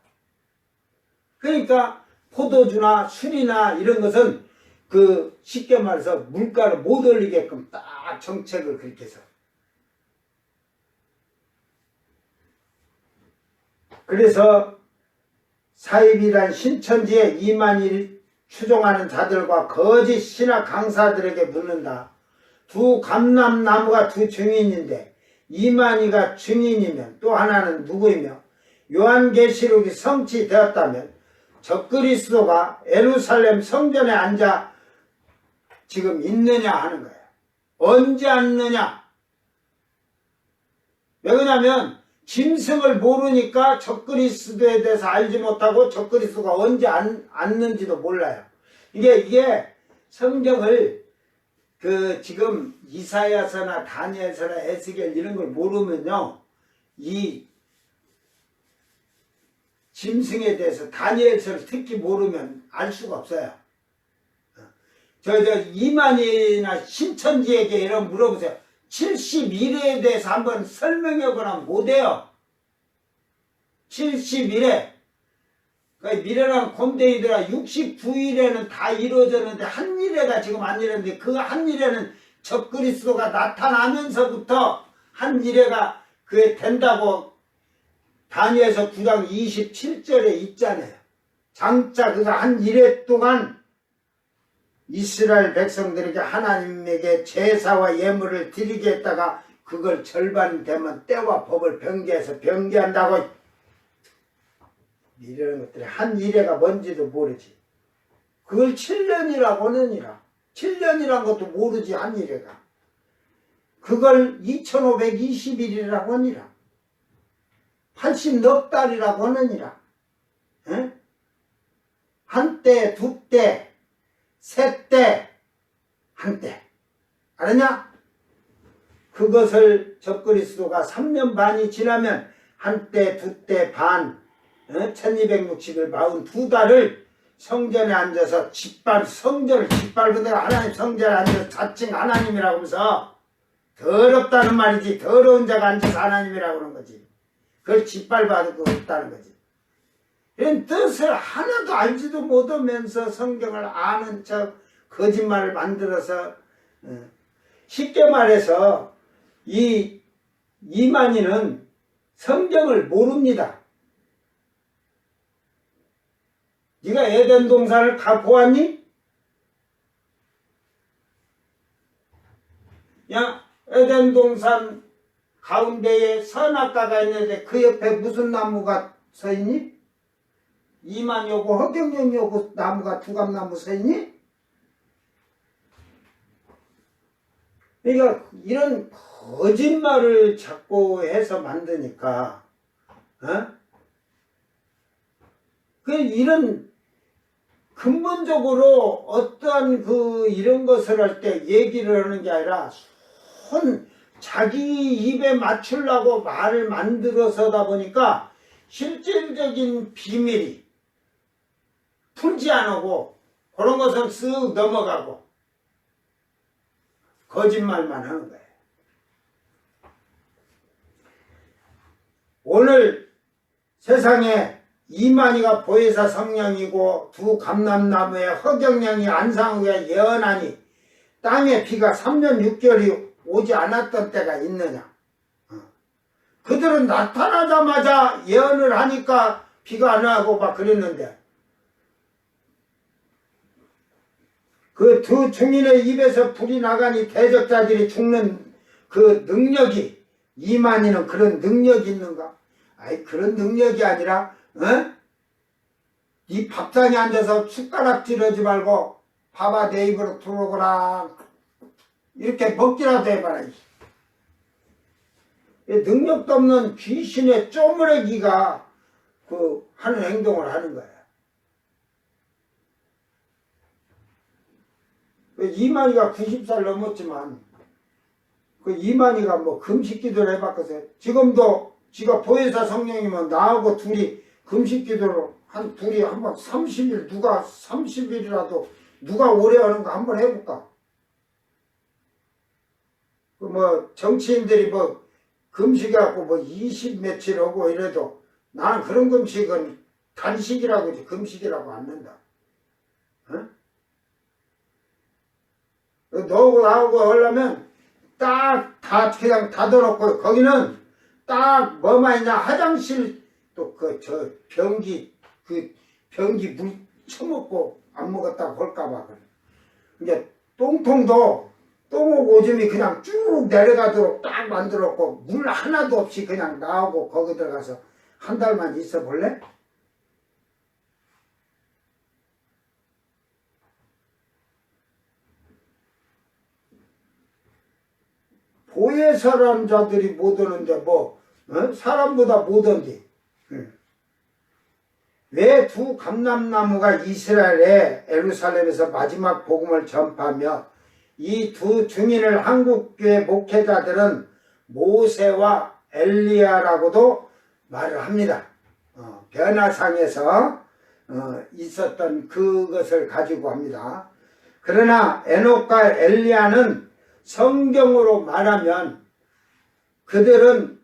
그러니까 포도주나 술이나 이런 것은 그 쉽게 말해서 물가를 못 올리게끔 딱 정책을 그렇게 해서. 그래서 사입이란 신천지에 이만희를 추종하는 자들과 거짓 신학 강사들에게 묻는다. 두 감람나무가 두 증인인데 이만희가 증인이면 또 하나는 누구이며 요한계시록이 성취되었다면 적그리스도가 예루살렘 성전에 앉아 지금 있느냐 하는 거예요. 언제 앉느냐? 왜 그러냐면 짐승을 모르니까 적그리스도에 대해서 알지 못하고 적그리스도가 언제 앉는지도 몰라요. 이게 성경을 지금 이사야서나 다니엘서나 에스겔 이런 걸 모르면요, 이 짐승에 대해서 다니엘서를 특히 모르면 알 수가 없어요. 이만희나 신천지에게 이런 물어보세요. 71회에 대해서 한번 설명해보나 못해요. 71회. 그러니까 미래랑 곰댕이들아 69일에는 다 이루어졌는데 한 일회가 지금 안 이루어졌는데 그 한 일회는 적그리스도가 나타나면서부터 한 일회가 그게 된다고 다니엘서 9장 27절에 있잖아요. 장차 그가 한 일회 동안 이스라엘 백성들에게 하나님에게 제사와 예물을 드리게 했다가 그걸 절반 되면 때와 법을 변개한다고. 이런 것들이 한 일회가 뭔지도 모르지. 그걸 7년이라고 하느니라. 7년이란 것도 모르지 한 일회가. 그걸 2520일이라고 하니라. 80넉 달이라고 하느니라. 에? 한때, 두때, 셋때, 한때. 알았냐? 그것을 적그리스도가 3년 반이 지나면 한때, 두때 반, 1260일 42달을 성전에 앉아서 성전을 짓밟은 데가 하나님 성전에 앉아서 자칭 하나님이라고 하면서 더럽다는 말이지. 더러운 자가 앉아서 하나님이라고 하는 거지. 그걸 짓밟아도 없다는 거지. 이런 뜻을 하나도 알지도 못하면서 성경을 아는 척 거짓말을 만들어서, 쉽게 말해서 이만희는 성경을 모릅니다. 네가 에덴 동산을 다 보았니? 야, 에덴 동산 가운데에 선악과가 있는데 그 옆에 무슨 나무가 서 있니? 이만여고 허경영여고 나무가 두감나무 서 있니? 그러니까 이런 거짓말을 자꾸 해서 만드니까, 이런 근본적으로 어떠한 이런 것을 할 때 얘기를 하는 게 아니라 자기 입에 맞추려고 말을 만들어서다 보니까 실질적인 비밀이 풀지 않고 그런 것은 쓱 넘어가고 거짓말만 하는 거예요. 오늘 세상에 이만희가 보혜사 성령이고 두 감람나무에 허경영이 안상우에 예언하니 땅에 비가 3년 6개월이 오지 않았던 때가 있느냐. 그들은 나타나자마자 예언을 하니까 비가 안 오고 막 그랬는데 그 두 증인의 입에서 불이 나가니 대적자들이 죽는 그 능력이 이만희는 그런 능력이 있는가? 아이 그런 능력이 아니라 이 밥상에 앉아서 숟가락질 하지 말고 밥아 내 입으로 들어오거라 이렇게 먹기라도 해봐라. 능력도 없는 귀신의 쪼무레기가 하는 행동을 하는 거야. 이만희가 90살 넘었지만 이만희가 뭐 금식 기도를 해봤거든. 지금도 지가 보혜사 성령이면 나하고 둘이 금식 기도를 둘이 한번 30일 누가 30일이라도 누가 오래 하는가 한번 해볼까? 뭐 정치인들이 뭐 금식해갖고 뭐 20 며칠 하고 이래도 나는 그런 금식은 단식이라고 하지 금식이라고 안 는다. 어? 너하고 나하고 하려면 딱 다 그냥 닫아놓고 거기는 딱 뭐만 있냐 화장실 또 변기 물 처먹고 안 먹었다고 볼까봐 그래. 이제 똥통도 똥하고 오줌이 그냥 쭉 내려가도록 딱 만들었고 물 하나도 없이 그냥 나오고 거기 들어가서 한 달만 있어 볼래? 보혜사라는 자들이 못 오는데 뭐 사람보다 못 온디. 왜 두 감람나무가 이스라엘의 예루살렘에서 마지막 복음을 전파하며 이 두 증인을 한국교회 목회자들은 모세와 엘리야라고도 말을 합니다. 변화상에서 있었던 그것을 가지고 합니다. 그러나 에녹과 엘리야는 성경으로 말하면 그들은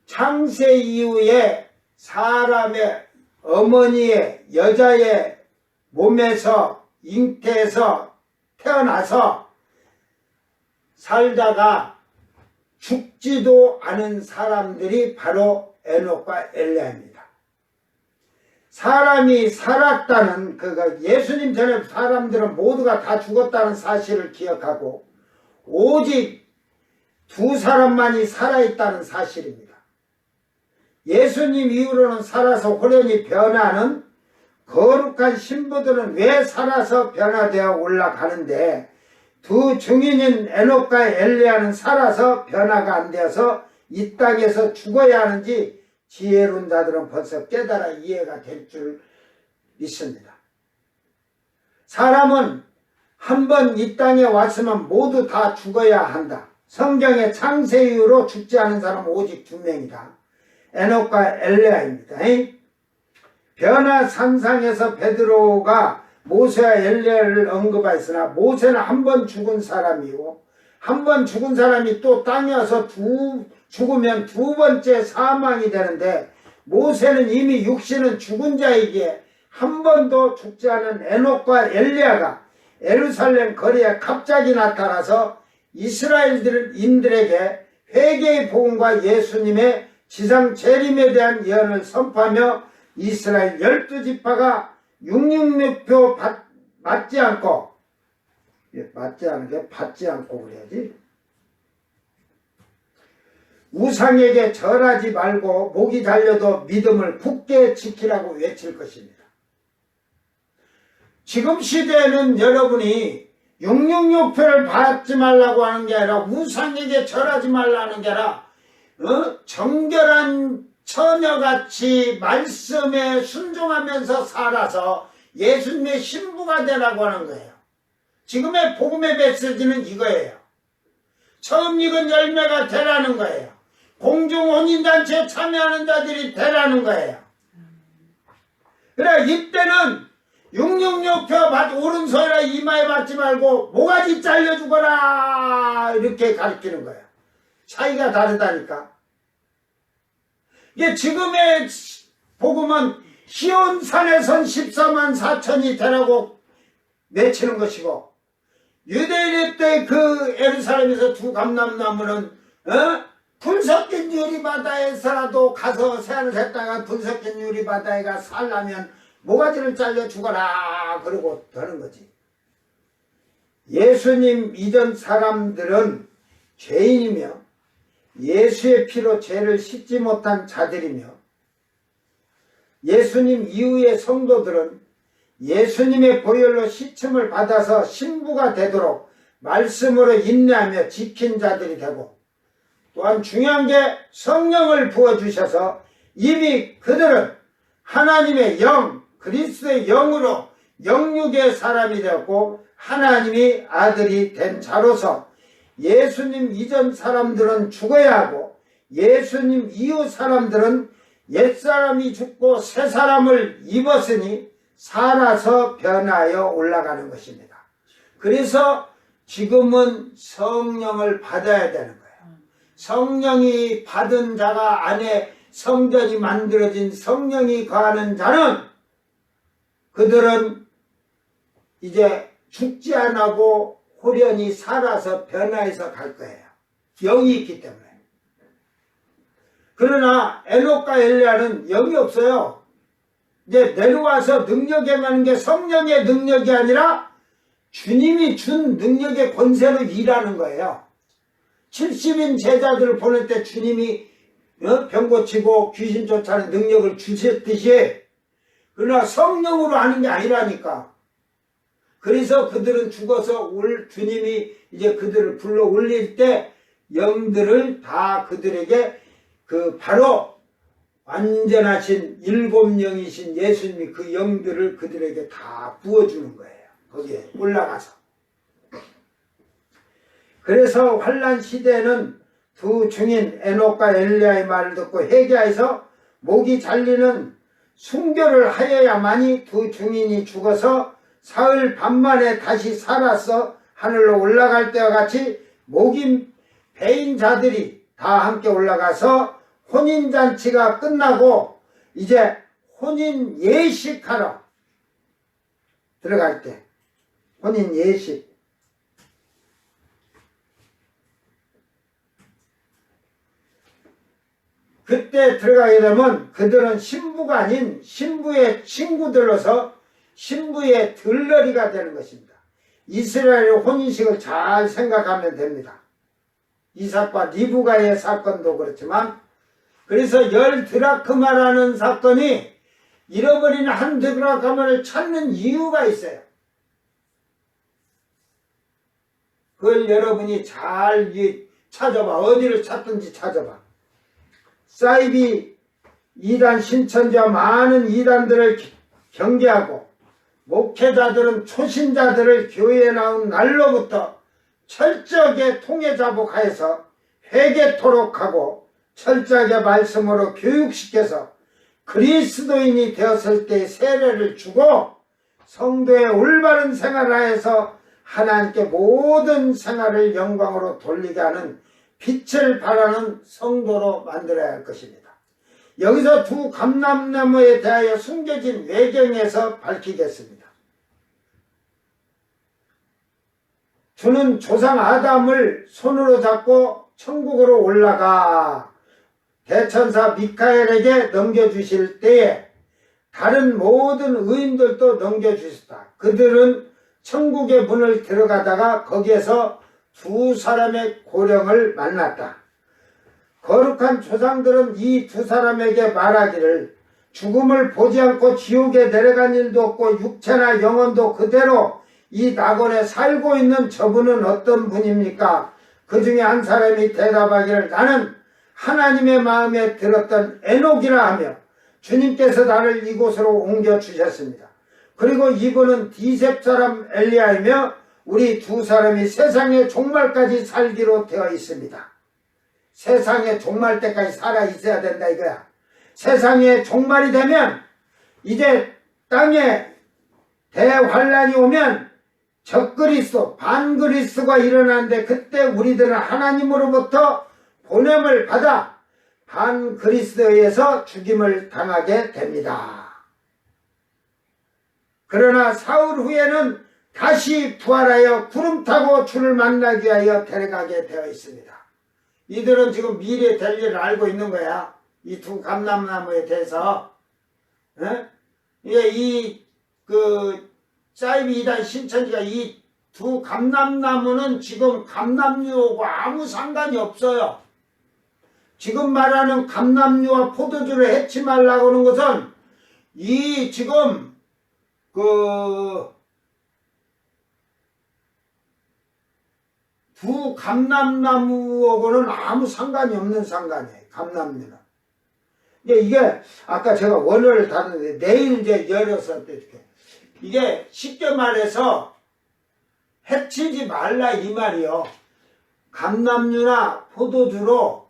창세 이후에 사람의 어머니의 여자의 몸에서 잉태에서 태어나서 살다가 죽지도 않은 사람들이 바로 에녹과 엘리야입니다. 사람이 살았다는 예수님 전에 사람들은 모두가 다 죽었다는 사실을 기억하고 오직 두 사람만이 살아있다는 사실입니다. 예수님 이후로는 살아서 호련히 변화하는 거룩한 신부들은 왜 살아서 변화되어 올라가는데 두 증인인 에녹과 엘리야는 살아서 변화가 안 되어서 이 땅에서 죽어야 하는지 지혜로운 자들은 벌써 깨달아 이해가 될 줄 믿습니다. 사람은 한 번 이 땅에 왔으면 모두 다 죽어야 한다. 성경의 창세 이후로 죽지 않은 사람은 오직 두 명이다. 에녹과 엘리야입니다. 변화산상에서 베드로가 모세와 엘리야를 언급하였으나 모세는 한 번 죽은 사람이고 한 번 죽은 사람이 또 땅에 와서 죽으면 두 번째 사망이 되는데 모세는 이미 육신은 죽은 자이기에 한 번도 죽지 않은 에녹과 엘리야가 예루살렘 거리에 갑자기 나타나서 이스라엘인들에게 회개의 복음과 예수님의 지상 재림에 대한 예언을 선포하며 이스라엘 12지파가 666표 받지 않고 맞지 않은 게 받지 않고 그래야지. 우상에게 절하지 말고 목이 달려도 믿음을 굳게 지키라고 외칠 것입니다. 지금 시대에는 여러분이 666표를 받지 말라고 하는 게 아니라 우상에게 절하지 말라는 게 아니라 정결한 처녀같이 말씀에 순종하면서 살아서 예수님의 신부가 되라고 하는 거예요. 지금의 복음의 메시지는 이거예요. 처음 익은 열매가 되라는 거예요. 공중혼인단체에 참여하는 자들이 되라는 거예요. 그래 이때는 666표 오른손이나 이마에 받지 말고 모가지 잘려 죽어라 이렇게 가르치는 거예요. 차이가 다르다니까. 이게 지금의 복음은 시온산에선 14만 4천이 되라고 외치는 것이고 유대인 때 그 예루살렘에서 두 감람나무는 불 섞인 유리바다에서라도 가서 새하늘 샜다가 불 섞인 유리바다에 가 살려면 모가지를 잘려 죽어라 그러고 되는 거지. 예수님 이전 사람들은 죄인이며 예수의 피로 죄를 씻지 못한 자들이며 예수님 이후의 성도들은 예수님의 보혈로 씻음을 받아서 신부가 되도록 말씀으로 인내하며 지킨 자들이 되고 또한 중요한 게 성령을 부어주셔서 이미 그들은 하나님의 영, 그리스도의 영으로 영육의 사람이 되었고 하나님이 아들이 된 자로서 예수님 이전 사람들은 죽어야 하고 예수님 이후 사람들은 옛사람이 죽고 새 사람을 입었으니 살아서 변하여 올라가는 것입니다. 그래서 지금은 성령을 받아야 되는 거예요. 성령이 받은 자가 안에 성전이 만들어진 성령이 거하는 자는 그들은 이제 죽지 않고 호련히 살아서 변화해서 갈 거예요. 영이 있기 때문에. 그러나 에녹과 엘리야는 영이 없어요. 이제 내려와서 능력에 가는 게 성령의 능력이 아니라 주님이 준 능력의 권세로 일하는 거예요. 70인 제자들을 보낼 때 주님이 병 고치고 귀신 쫓아내는 능력을 주셨듯이 그러나 성령으로 하는 게 아니라니까. 그래서 그들은 죽어서 주님이 이제 그들을 불러 올릴 때 영들을 다 그들에게 바로 완전하신 일곱 영이신 예수님이 그 영들을 그들에게 다 부어주는 거예요. 거기에 올라가서. 그래서 환란 시대에는 두 증인 에녹과 엘리야의 말을 듣고 회개하여서 목이 잘리는 순교를 하여야만이 두 증인이 죽어서 사흘 반 만에 다시 살아서 하늘로 올라갈 때와 같이 목이 베인 자들이 다 함께 올라가서 혼인잔치가 끝나고 이제 혼인 예식하러 들어갈 때 혼인 예식 그때 들어가게 되면 그들은 신부가 아닌 신부의 친구들로서 신부의 들러리가 되는 것입니다. 이스라엘의 혼인식을 잘 생각하면 됩니다. 이삭과 리브가의 사건도 그렇지만 그래서 10드라크마라는 사건이 잃어버린 한 드라크마를 찾는 이유가 있어요. 그걸 여러분이 잘 찾아봐. 어디를 찾든지 찾아봐. 사이비 이단 신천지와 많은 이단들을 경계하고 목회자들은 초신자들을 교회에 나온 날로부터 철저하게 통해자복하여서 회개토록 하고 철저하게 말씀으로 교육시켜서 그리스도인이 되었을 때 세례를 주고 성도의 올바른 생활을 하여서 하나님께 모든 생활을 영광으로 돌리게 하는 빛을 발하는 성도로 만들어야 할 것입니다. 여기서 두 감람나무에 대하여 숨겨진 외경에서 밝히겠습니다. 주는 조상 아담을 손으로 잡고 천국으로 올라가 대천사 미카엘에게 넘겨주실 때에 다른 모든 의인들도 넘겨주셨다. 그들은 천국의 문을 들어가다가 거기에서 두 사람의 고령을 만났다. 거룩한 조상들은 이 두 사람에게 말하기를 죽음을 보지 않고 지옥에 내려간 일도 없고 육체나 영혼도 그대로 이 낙원에 살고 있는 저분은 어떤 분입니까? 그 중에 한 사람이 대답하기를 나는 하나님의 마음에 들었던 에녹이라 하며 주님께서 나를 이곳으로 옮겨주셨습니다. 그리고 이분은 디셉 사람 엘리야이며 우리 두 사람이 세상의 종말까지 살기로 되어 있습니다. 세상의 종말 때까지 살아 있어야 된다 이거야. 세상의 종말이 되면 이제 땅에 대환란이 오면 적그리스도 반그리스도가 일어나는데 그때 우리들은 하나님으로부터 보냄을 받아 반그리스도에 의해서 죽임을 당하게 됩니다. 그러나 사흘 후에는 다시 부활하여 구름 타고 주를 만나기 위하여 데려가게 되어 있습니다. 이들은 지금 미래에 될 일을 알고 있는 거야. 이 두 감람나무에 대해서. 사이비 이단 신천지가 이 두 감람나무는 지금 감람류하고 아무 상관이 없어요. 지금 말하는 감람류와 포도주를 해치 말라고 하는 것은 이 지금 두 감람나무하고는 아무 상관이 없는 상관이에요. 감람류는. 이게 아까 제가 원어를 다루는데 내일 이제 열어서 이렇게 이게 쉽게 말해서 해치지 말라 이 말이요. 감람류나 포도주로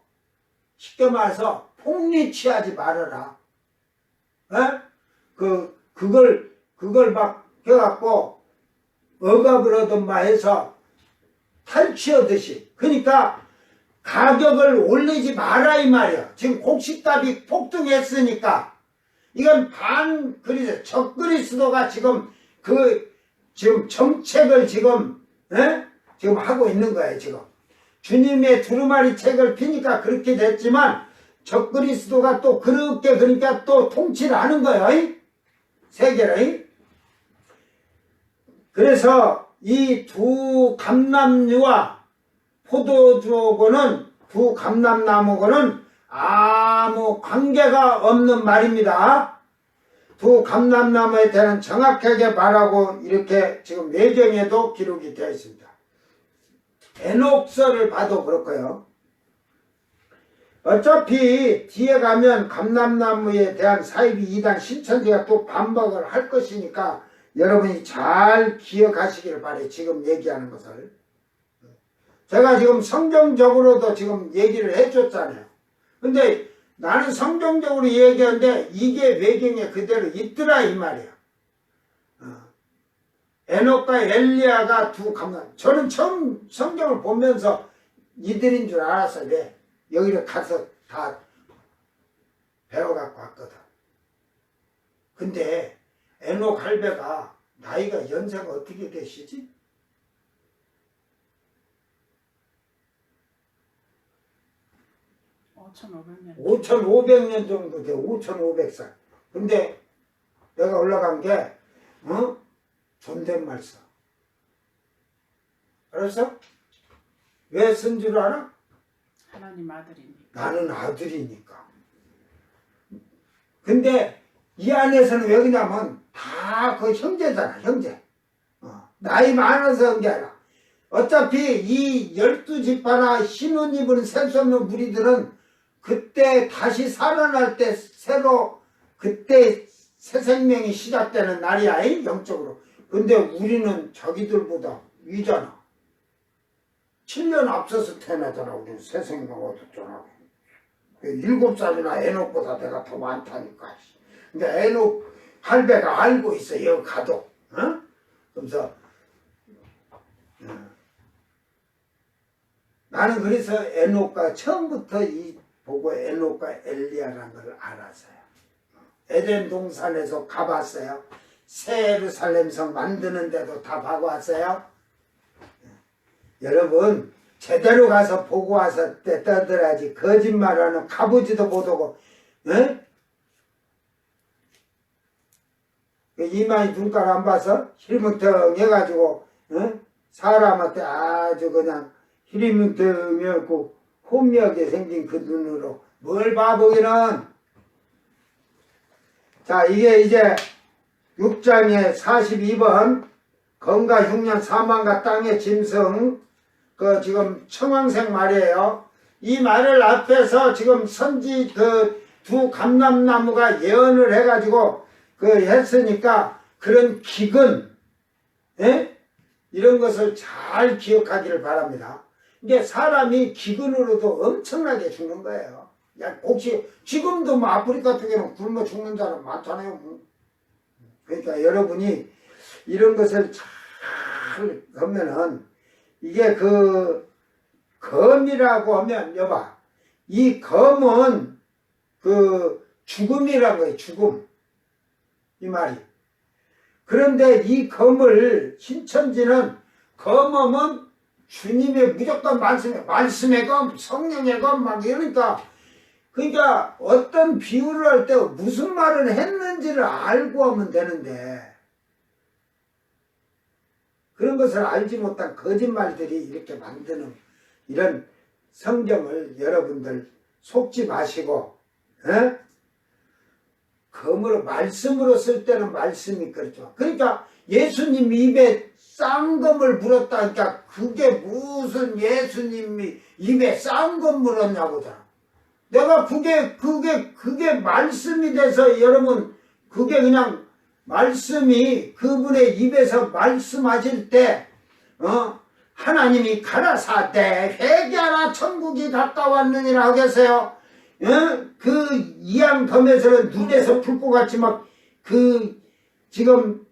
쉽게 말해서 폭리 취하지 말아라. 에? 그걸 막 해갖고 억압을 얻은바 해서 탈취하듯이. 그러니까 가격을 올리지 마라 이 말이야. 지금 곡식값이 폭등했으니까 이건 그리스 적그리스도가 지금 지금 정책을 지금 하고 있는 거예요. 지금 주님의 두루마리 책을 피니까 그렇게 됐지만 적그리스도가 또 그렇게 그러니까 또 통치를 하는 거예요. 세계를. 그래서 이 두 감람류와 포도주하고는 두 감람나무고는 아무 관계가 없는 말입니다. 두 감람나무에 대한 정확하게 말하고 이렇게 지금 외경에도 기록이 되어 있습니다. 에녹서를 봐도 그렇고요. 어차피 뒤에 가면 감람나무에 대한 사입이 이단 신천지가 또 반박을 할 것이니까 여러분이 잘 기억하시기를 바래요. 지금 얘기하는 것을. 제가 지금 성경적으로도 지금 얘기를 해줬잖아요. 근데 나는 성경적으로 얘기하는데 이게 외경에 그대로 있더라 이 말이야. 에녹과 엘리야가 두 감람. 저는 처음 성경을 보면서 이들인 줄 알았어요. 왜? 여기를 가서 다 배워갖고 왔거든. 근데 에녹 할배가 나이가 연세가 어떻게 되시지? 5,500년. 5,500년 정도 돼. 5,500살. 근데 내가 올라간 게 존댓말 써. 알았어? 왜 쓴 줄 알아? 하나님 아들이니까. 나는 아들이니까. 근데 이 안에서는 왜 그러냐면 다 그 형제잖아. 형제. 나이 많아서 한 게 아니라 어차피 이 12지파나 흰옷 입은 셀 수 없는 무리들은 그때 다시 살아날 때 새로 그때 새 생명이 시작되는 날이야. 영적으로. 근데 우리는 자기들보다 위잖아. 7년 앞서서 태어나잖아. 우리는 새 생명 얻었잖아. 7살이나 에녹보다 내가 더 많다니까. 근데 에녹 할배가 알고 있어. 여기 가도. 그래서 나는 그래서 에녹과 처음부터 보고 에녹과 엘리야라는 걸 알았어요. 에덴 동산에서 가봤어요. 새 예루살렘성 만드는 데도 다 봐고 왔어요. 여러분 제대로 가서 보고 와서 떠들어야지. 거짓말하는 가보지도 못하고 이마에 눈깔 안 봐서 희리멍텅 해가지고 사람한테 아주 그냥 희리멍텅하고 혼미하게 생긴 그 눈으로 뭘 봐보기는. 자, 이게 이제 6장의 42번 건가 흉년 사망과 땅의 짐승 지금 청황색 말이에요. 이 말을 앞에서 지금 선지 두 감람나무가 예언을 해가지고 했으니까 그런 기근 이런 것을 잘 기억하기를 바랍니다. 이게 사람이 기근으로도 엄청나게 죽는 거예요. 야, 혹시 지금도 뭐 아프리카 쪽에는 굶어 죽는 사람 많잖아요. 그러니까 여러분이 이런 것을 잘 하면은 이게 검이라고 하면 여봐, 이 검은 죽음이란 거예요. 죽음 이 말이. 그런데 이 검을 신천지는 검은 주님의 무조건 말씀의 검, 성령의 검 막 이러니까 그러니까 어떤 비유를 할 때 무슨 말을 했는지를 알고 하면 되는데 그런 것을 알지 못한 거짓말들이 이렇게 만드는 이런 성경을 여러분들 속지 마시고 검으로 말씀으로 쓸 때는 말씀이 그렇죠. 그러니까 예수님 입에 쌍검을 물었다 하니까 그게 무슨 예수님이 입에 쌍검 물었냐고잖아. 내가 그게 말씀이 돼서 여러분, 그게 그냥 말씀이 그분의 입에서 말씀하실 때, 하나님이 가라사대 회개하라 천국이 가까웠느니라 하겠어요. 그 이양덤에서는 눈에서 불꽃같이 막 지금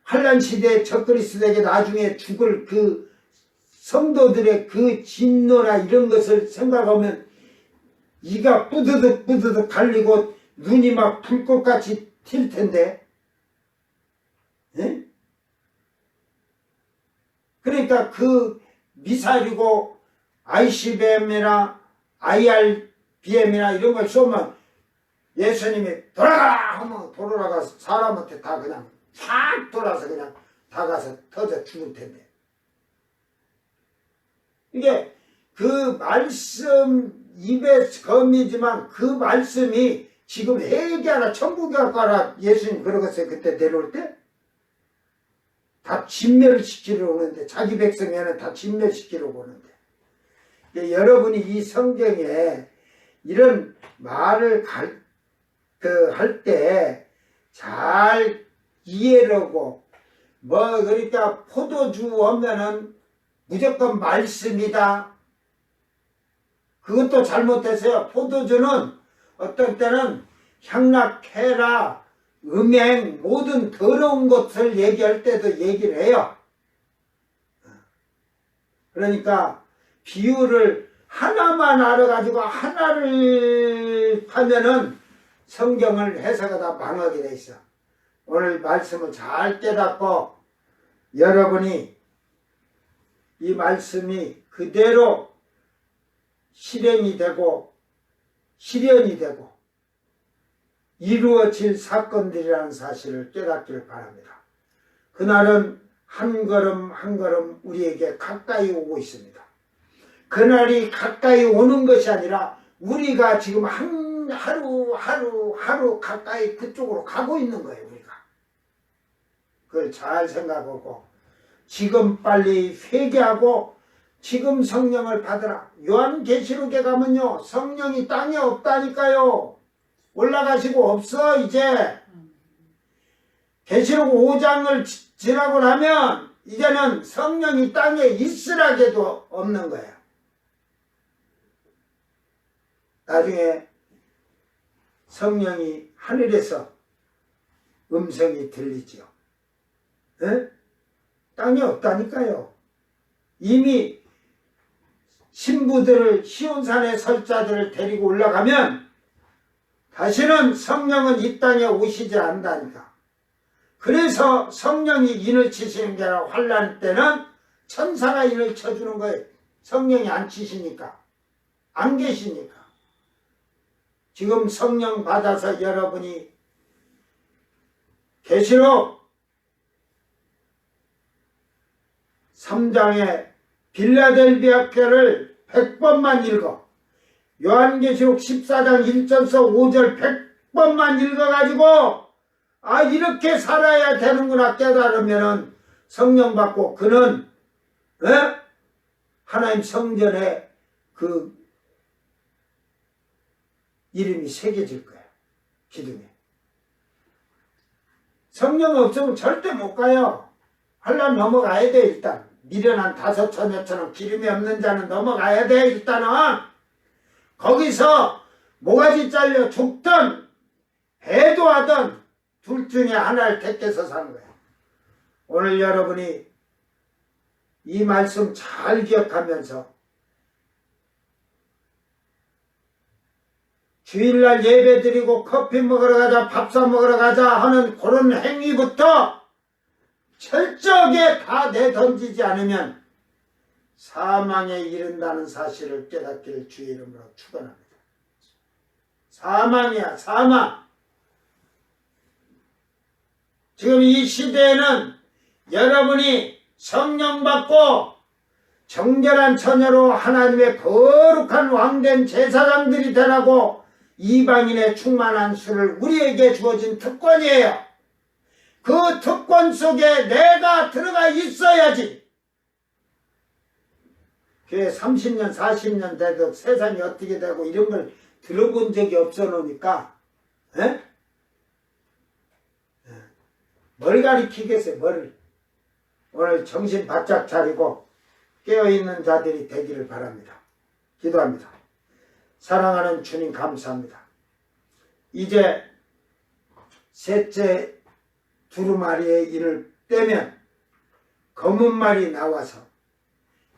환란 시대에 적그리스도에게 나중에 죽을 그 성도들의 그 진노나 이런 것을 생각하면 이가 뿌드득 갈리고 눈이 막 불꽃같이 튈 텐데, 예? 그러니까 그 미사일이고 ICBM이나 IRBM이나 이런 걸 쏘면 예수님이 돌아가라 하면 돌아가서 사람한테 다 그냥 싹 돌아서 그냥 다 가서 터져 죽을 텐데, 이게 그 말씀 입에 검이지만 그 말씀이 지금 회개하라 천국에 가라 예수님 그러겠어요. 그때 내려올 때 다 진멸시키려고 오는데, 자기 백성에는 다 진멸시키려고 오는데, 여러분이 이 성경에 이런 말을 할 때 잘 이해하고, 그러니까 포도주 오면은 무조건 말씀이다, 그것도 잘못했어요. 포도주는 어떤 때는 향락해라, 음행, 모든 더러운 것을 얘기할 때도 얘기를 해요. 그러니까 비유를 하나만 알아가지고 하나를 하면은 성경을 해석하다 망하게 돼 있어. 오늘 말씀을 잘 깨닫고 여러분이 이 말씀이 그대로 실행이 되고 실현이 되고 이루어질 사건들이라는 사실을 깨닫기를 바랍니다. 그날은 한 걸음 한 걸음 우리에게 가까이 오고 있습니다. 그날이 가까이 오는 것이 아니라 우리가 지금 하루 가까이 그쪽으로 가고 있는 거예요. 우리가 그걸 잘 생각하고 지금 빨리 회개하고 지금 성령을 받으라. 요한계시록에 가면요, 성령이 땅에 없다니까요. 올라가시고 없어. 이제 계시록 5장을 지나고 나면 이제는 성령이 땅에 있으라게도 없는 거야. 나중에 성령이 하늘에서 음성이 들리지요. 에? 땅에 없다니까요. 이미 신부들을 시온산의 설자들을 데리고 올라가면 다시는 성령은 이 땅에 오시지 않는다니까. 그래서 성령이 인을 치시는 게 아니라 환난 때는 천사가 인을 쳐주는 거예요. 성령이 안 치시니까, 안 계시니까. 지금 성령 받아서 여러분이 계시록 3장의 빌라델비아 교회를 100번만 읽어. 요한계시록 14장 1절서 5절 100번만 읽어가지고 이렇게 살아야 되는구나 깨달으면은 성령 받고 그는 하나님 성전에 그 이름이 새겨질 거야. 기둥에. 성령 없으면 절대 못 가요. 환난 넘어가야 돼. 일단 미련한 5처녀처럼 기름이 없는 자는 넘어가야 돼. 일단은 거기서 모가지 잘려 죽든 배도하든 둘 중에 하나를 택해서 사는 거야. 오늘 여러분이 이 말씀 잘 기억하면서 주일날 예배 드리고 커피 먹으러 가자, 밥 사 먹으러 가자 하는 그런 행위부터 철저하게 다 내던지지 않으면 사망에 이른다는 사실을 깨닫기를 주의 이름으로 축원합니다. 사망이야, 사망. 지금 이 시대에는 여러분이 성령 받고 정결한 처녀로 하나님의 거룩한 왕된 제사장들이 되라고 이방인의 충만한 수를 우리에게 주어진 특권이에요. 그 특권 속에 내가 들어가 있어야지. 교회 30년 40년 돼도 세상이 어떻게 되고 이런 걸 들어본 적이 없어 놓으니까 에? 뭘 가리키겠어요. 뭘. 오늘 정신 바짝 차리고 깨어있는 자들이 되기를 바랍니다. 기도합니다. 사랑하는 주님 감사합니다. 이제 셋째 두루마리의 일을 떼면 검은 말이 나와서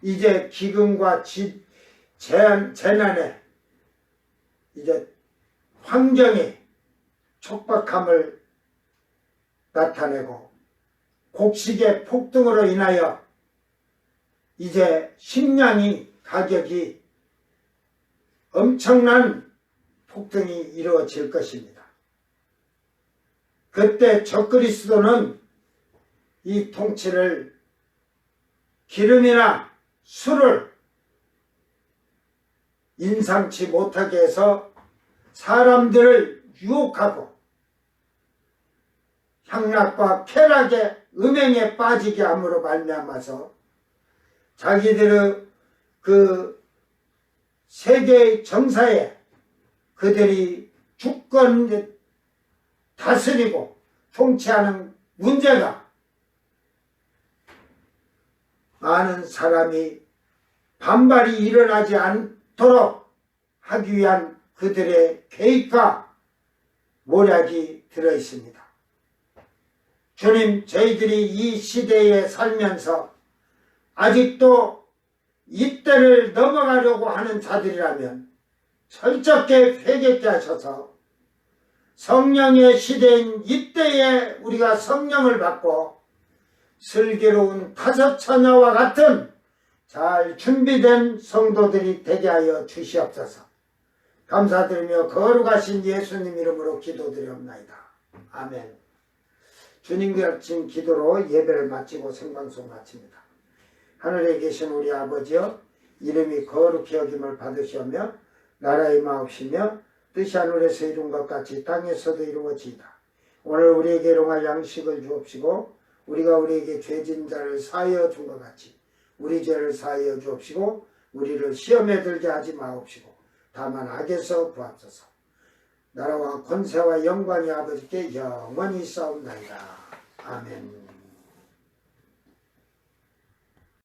이제 기근과 재난에 이제 환경이 촉박함을 나타내고 곡식의 폭등으로 인하여 이제 식량이 가격이 엄청난 폭등이 이루어질 것입니다. 그때 적그리스도는 이 통치를 기름이나 술을 인상치 못하게 해서 사람들을 유혹하고 향락과 쾌락의 음행에 빠지게 함으로 말미암아서 자기들의 그 세계의 정사에 그들이 주권 다스리고 통치하는 문제가 많은 사람이 반발이 일어나지 않도록 하기 위한 그들의 계획과 모략이 들어있습니다. 주님, 저희들이 이 시대에 살면서 아직도 이 때를 넘어가려고 하는 자들이라면 철저하게 회개케 하셔서 성령의 시대인 이때에 우리가 성령을 받고 슬기로운 다섯 처녀와 같은 잘 준비된 성도들이 되게 하여 주시옵소서. 감사드리며 거룩하신 예수님 이름으로 기도드리옵나이다. 아멘. 주님 gat친 기도로 예배를 마치고 생방송 마칩니다. 하늘에 계신 우리 아버지여, 이름이 거룩히 여김을 받으시오며 나라의 마옵시며 뜻이 하늘에서 이룬 것 같이 땅에서도 이루어지이다. 오늘 우리에게 일용할 양식을 주옵시고 우리가 우리에게 죄진 자를 사하여 준 것 같이 우리 죄를 사하여 주옵시고 우리를 시험에 들게 하지 마옵시고 다만 악에서 구하소서. 나라와 권세와 영광이 아버지께 영원히 있사옵나이다. 아멘.